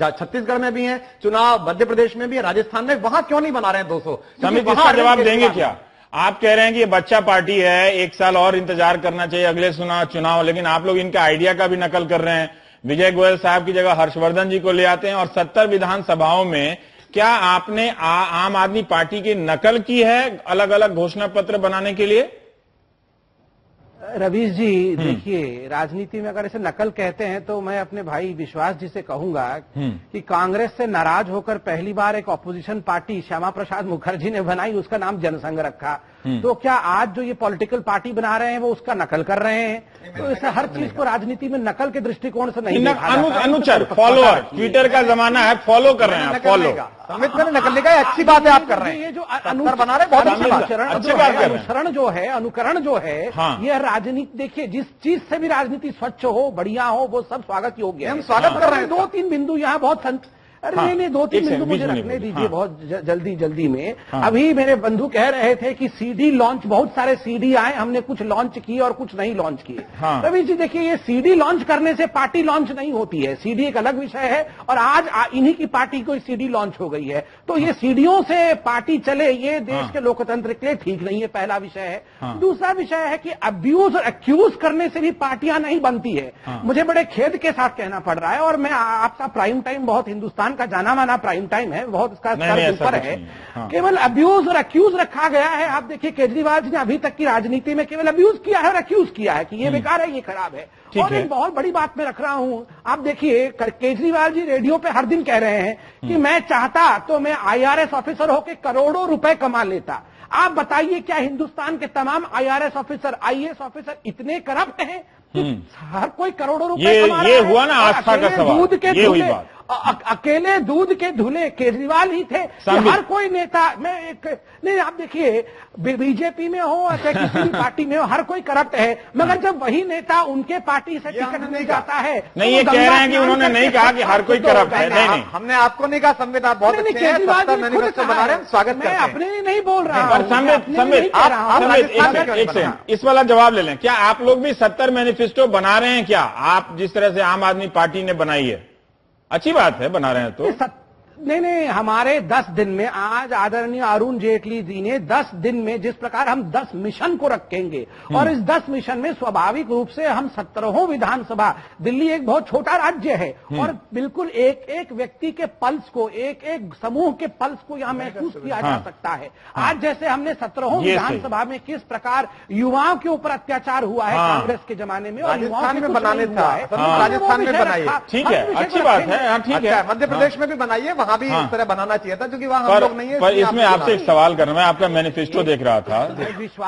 छत्तीसगढ़ में भी है, चुनाव मध्य प्रदेश में भी है, राजस्थान में, वहां क्यों नहीं बना रहे हैं 200? समित इसका जवाब देंगे क्या? आप कह रहे हैं कि ये बच्चा पार्टी है, 1 साल और इंतजार करना चाहिए अगले चुनाव, लेकिन आप लोग इनका आइडिया का भी नकल कर रहे हैं। विजय गोयल साहब की जगह हर्षवर्धन जी को ले आते हैं, और 70 विधानसभाओं में क्या आपने आम आदमी पार्टी की नकल की है अलग अलग घोषणा पत्र बनाने के लिए? रवीश जी देखिए, राजनीति में अगर इसे नकल कहते हैं तो मैं अपने भाई विश्वास जी से कहूंगा कि कांग्रेस से नाराज होकर पहली बार एक ऑपोजिशन पार्टी श्यामा प्रसाद मुखर्जी ने बनाई, उसका नाम जनसंघ रखा। तो क्या आज जो ये पॉलिटिकल पार्टी बना रहे हैं वो उसका नकल कर रहे हैं? तो इसे हर चीज को राजनीति में नकल के दृष्टिकोण से नहीं अनुचर, फॉलोअर, ट्विटर का जमाना है, फॉलो कर रहे हैं, फॉलो। समित में नकल का अच्छी बात है आप कर रहे हैं, ये जो बना रहे बहुत अच्छी बात, अनुसरण जो है, अनुकरण जो है, यह राजनीति, देखिए जिस चीज से भी राजनीति स्वच्छ हो, बढ़िया हो, वो सब स्वागत योग्य है। हम स्वागत कर रहे हैं। 2-3 बिंदु यहाँ बहुत अरे नहीं 2-3 बिंदु मुझे रखने दीजिए बहुत जल्दी में। अभी मेरे बंधु कह रहे थे कि सीडी लॉन्च, बहुत सारे सीडी आए, हमने कुछ लॉन्च किए और कुछ नहीं लॉन्च किए। रवि जी देखिए, ये सीडी लॉन्च करने से पार्टी लॉन्च नहीं होती है, सीडी एक अलग विषय है, और आज इन्हीं की पार्टी को सीडी लॉन्च हो गई है। तो ये सीडीओं से पार्टी चले, ये देश के लोकतंत्र के लिए ठीक नहीं है, पहला विषय है। दूसरा विषय है कि अब्यूज और एक्यूज करने से भी पार्टियां नहीं बनती है। मुझे बड़े खेद के साथ कहना पड़ रहा है, और मैं आपका प्राइम टाइम बहुत हिंदुस्तान का जाना माना प्राइम टाइम है, बहुत इसका स्तर ऊपर है। केवल अब्यूज और अक्यूज रखा गया है। आप देखिए केजरीवाल जी ने अभी तक की राजनीति में केवल अब्यूज किया है और अक्यूज किया है कि ये बेकार है, ये खराब है। और एक बहुत बड़ी बात मैं रख रहा हूं, आप देखिए केजरीवाल जी रेडियो पे हर दिन कह रहे हैं कि मैं चाहता तो मैं IRS ऑफिसर होकर करोड़ों रुपए कमा लेता। आप बताइए क्या हिंदुस्तान के तमाम IRS ऑफिसर, IAS ऑफिसर इतने करप्ट हैं? हर कोई करोड़ों रुपए कमा रहा है। ये हुआ ना आस्था का सवाल, दूध के ये हुई बात। अकेले दूध के धुले केजरीवाल ही थे। हर कोई नेता, नहीं आप देखिए बीजेपी में हो या किसी भी पार्टी में हो, हर कोई करप्ट है, मगर जब वही नेता उनके पार्टी से टिकट मिल जाता है। नहीं, ये कह रहे हैं कि उन्होंने नहीं कहा कि हर कोई करप्ट है। नहीं, हमने आपको नहीं कहा, संवित आप बहुत अच्छे हैं, मैनिफेस्टो बना रहे हैं, स्वागत करते हैं। मैं अपने लिए नहीं बोल रहा हूं, संवित एक सेकंड इस वाला जवाब ले लें। क्या आप लोग भी 70 मैनिफेस्टो बना रहे हैं क्या? आप जिस तरह से आम आदमी पार्टी ने बनाई है, अच्छी बात है, बना रहे हैं तो। नहीं, हमारे 10 दिन में, आज आदरणीय अरुण जेटली जी ने 10 दिन में जिस प्रकार हम 10 मिशन को रखेंगे, और इस 10 मिशन में स्वाभाविक रूप से हम 17 विधानसभा, दिल्ली एक बहुत छोटा राज्य है, और बिल्कुल एक एक व्यक्ति के पल्स को, एक एक समूह के पल्स को यहाँ महसूस किया जा सकता है। आज जैसे हमने 17 विधानसभा में किस प्रकार युवाओं के ऊपर अत्याचार हुआ है कांग्रेस के जमाने में, और राजस्थान में बनाने था, राजस्थान में बनाइए, ठीक है, अच्छी बात है, ठीक है। मध्य प्रदेश में भी बनाइए, वहां भी इस तरह बनाना चाहिए था, क्योंकि वहां हम लोग नहीं है। पर इसमें आपसे एक सवाल करना, मैं आपका मैनिफेस्टो देख रहा था,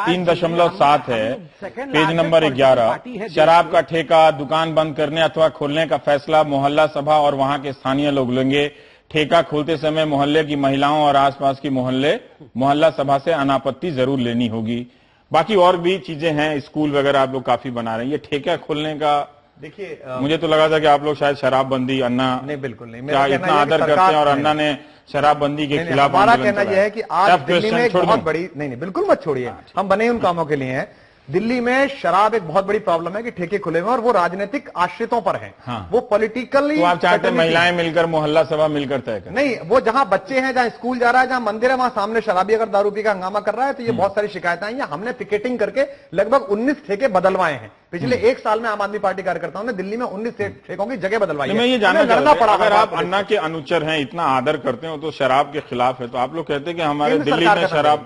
3.7 है, पेज नंबर 11। शराब का ठेका, दुकान बंद करने अथवा खोलने का फैसला मोहल्ला सभा और वहां के स्थानीय लोग लेंगे। ठेका खोलते समय मोहल्ले की महिलाओं और आसपास की मोहल्ला सभा से अनापत्ति जरूर लेनी होगी। बाकी और भी चीजें हैं, स्कूल वगैरह आप लोग काफी बना रहे हैं। ये ठेका खोलने का, देखिए मुझे तो लगा था कि आप लोग शायद शराबबंदी, अन्ना नहीं, बिल्कुल नहीं, क्या इतना आदर करते हैं, और अन्ना ने शराबबंदी के खिलाफ हमारा कहना यह है कि आज दिल्ली में एक बहुत बड़ी, नहीं बिल्कुल मत छोड़िए, हम बने उन कामों के लिए हैं। दिल्ली में शराब एक बहुत बड़ी प्रॉब्लम है कि ठेके खुले हुए, और वो राजनीतिक आश्रितों पर है। वो पॉलिटिकली, तो आप चाहते हैं महिलाएं मिलकर मोहल्ला सभा मिलकर तय करें? नहीं, वो जहां बच्चे हैं, जहां स्कूल जा रहा है, जहां मंदिर है, वहां सामने शराबी अगर दारू पी का हंगामा कर रहा है तो ये बहुत सारी शिकायतें आई हैं। हमने पिकेटिंग करके लगभग 19 ठेके बदलवाए हैं। पिछले 1 साल में आम आदमी पार्टी कार्यकर्ताओं ने दिल्ली में 19 ठेकों की जगह बदलवाई है। मैं ये जानना चाहता हूं, अगर आप अन्ना के अनुचर हैं, इतना आदर करते हो, तो शराब के खिलाफ है, तो आप लोग कहते हैं कि हमारे दिल्ली में शराब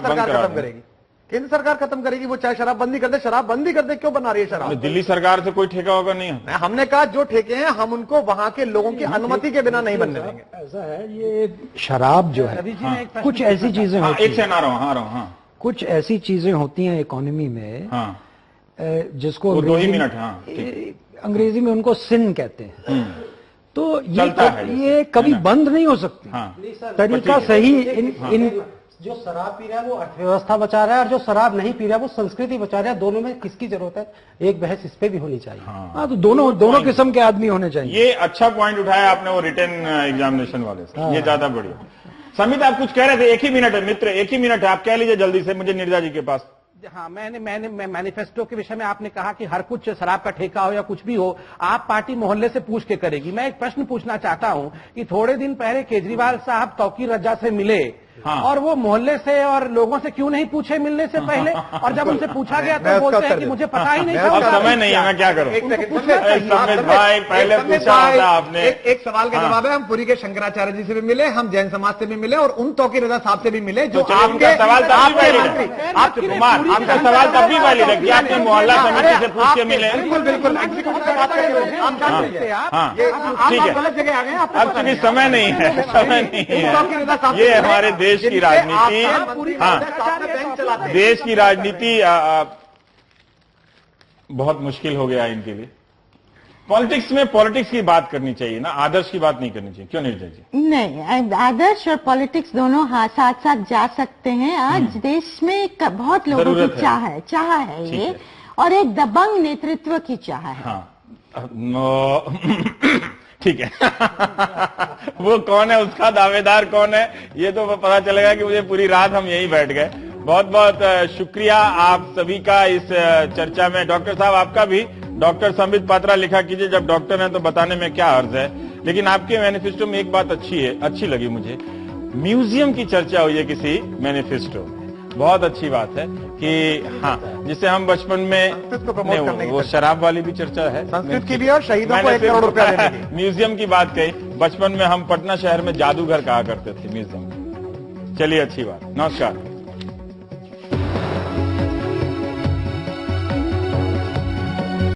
बंद करेगी, केंद्र सरकार खत्म करेगी। वो चाहे शराब बंदी कर दे, शराब बंदी कर दे, क्यों बना रही है शराब? दिल्ली सरकार से कोई ठेका होगा नहीं है। हमने कहा जो ठेके हैं हम उनको वहां के लोगों की अनुमति के बिना नहीं बनने देंगे। ऐसा है, ये शराब जो है, कुछ ऐसी चीजें होती हैं, एक से आ रहा हूं, कुछ ऐसी चीजें होती हैं इकोनॉमी में, जिसको 2 ही मिनट, अंग्रेजी में उनको सिन कहते हैं। तो ये कभी बंद नहीं हो सकती। तरीका सही, इन जो शराब पी रहा है वो अर्थव्यवस्था बचा रहा है, और जो शराब नहीं पी रहा है वो संस्कृति बचा रहा है। दोनों में किसकी जरूरत है? एक बहस इस पे भी होनी चाहिए। हाँ, तो दोनों किस्म के आदमी होने चाहिए। ये अच्छा पॉइंट उठाया आपने, वो रिटर्न एग्जामिनेशन वाले से, ये ज्यादा बढ़िया। समित आप कुछ कह रहे थे, 1 ही मिनट है मित्र, 1 ही मिनट है, आप कह लीजिए जल्दी से, मुझे नीरजा जी के पास। हाँ, मैं मैनिफेस्टो के विषय में आपने कहा कि हर कुछ शराब का ठेका हो या कुछ भी हो, आप पार्टी मोहल्ले से पूछ के करेगी। मैं एक प्रश्न पूछना चाहता हूं कि थोड़े दिन पहले केजरीवाल साहब तौकीर रजा से मिले, हाँ। और वो मोहल्ले से और लोगों से क्यों नहीं पूछे मिलने से पहले, और जब उनसे पूछा गया तो बोलते हैं कि मुझे पता ही नहीं था। अब समय नहीं है, मैं क्या करूं। भाई पहले पूछा था आपने। एक सवाल का जवाब है, हम पुरी के शंकराचार्य जी से भी मिले, हम जैन समाज से भी मिले और उन तौकीर रजा साहब से भी मिले जो आपके सवाल कुमार, आपका सवाल तब भी वैलिड है कि आपने मोहल्ला समिति से पूछ के मिले। बिल्कुल बिल्कुल, ठीक है, गलत जगह आ गए। अब चूंकि समय नहीं है, समय नहीं है, ये हमारे देश की राजनीति, हाँ, देश की राजनीति बहुत मुश्किल हो गया है इनके लिए। पॉलिटिक्स में पॉलिटिक्स की बात करनी चाहिए ना, आदर्श की बात नहीं करनी चाहिए, क्यों नीरजा जी? नहीं, आदर्श और पॉलिटिक्स दोनों साथ साथ जा सकते हैं। आज देश में बहुत लोगों की चाह है ये, और एक दबंग नेतृत्व की चाह है। हाँ, ठीक है। वो कौन है, उसका दावेदार कौन है, ये तो पता चलेगा कि मुझे पूरी रात हम यहीं बैठ गए। बहुत बहुत शुक्रिया आप सभी का इस चर्चा में। डॉक्टर साहब आपका भी, डॉक्टर संबित पात्रा लिखा कीजिए, जब डॉक्टर हैं तो बताने में क्या अर्ज है। लेकिन आपके मैनिफेस्टो में एक बात अच्छी लगी मुझे, म्यूजियम की चर्चा हुई है किसी मैनिफेस्टो में। बहुत अच्छी बात है कि हाँ, जिसे हम बचपन में संस्कृत को प्रमोट करने की, वो शराब वाली भी चर्चा है, संस्कृत की भी, और शहीदों को 1 करोड़ रुपया देने की। म्यूजियम की बात कही, बचपन में हम पटना शहर में जादूगर कहा करते थे म्यूजियम। चलिए, अच्छी बात, नमस्कार।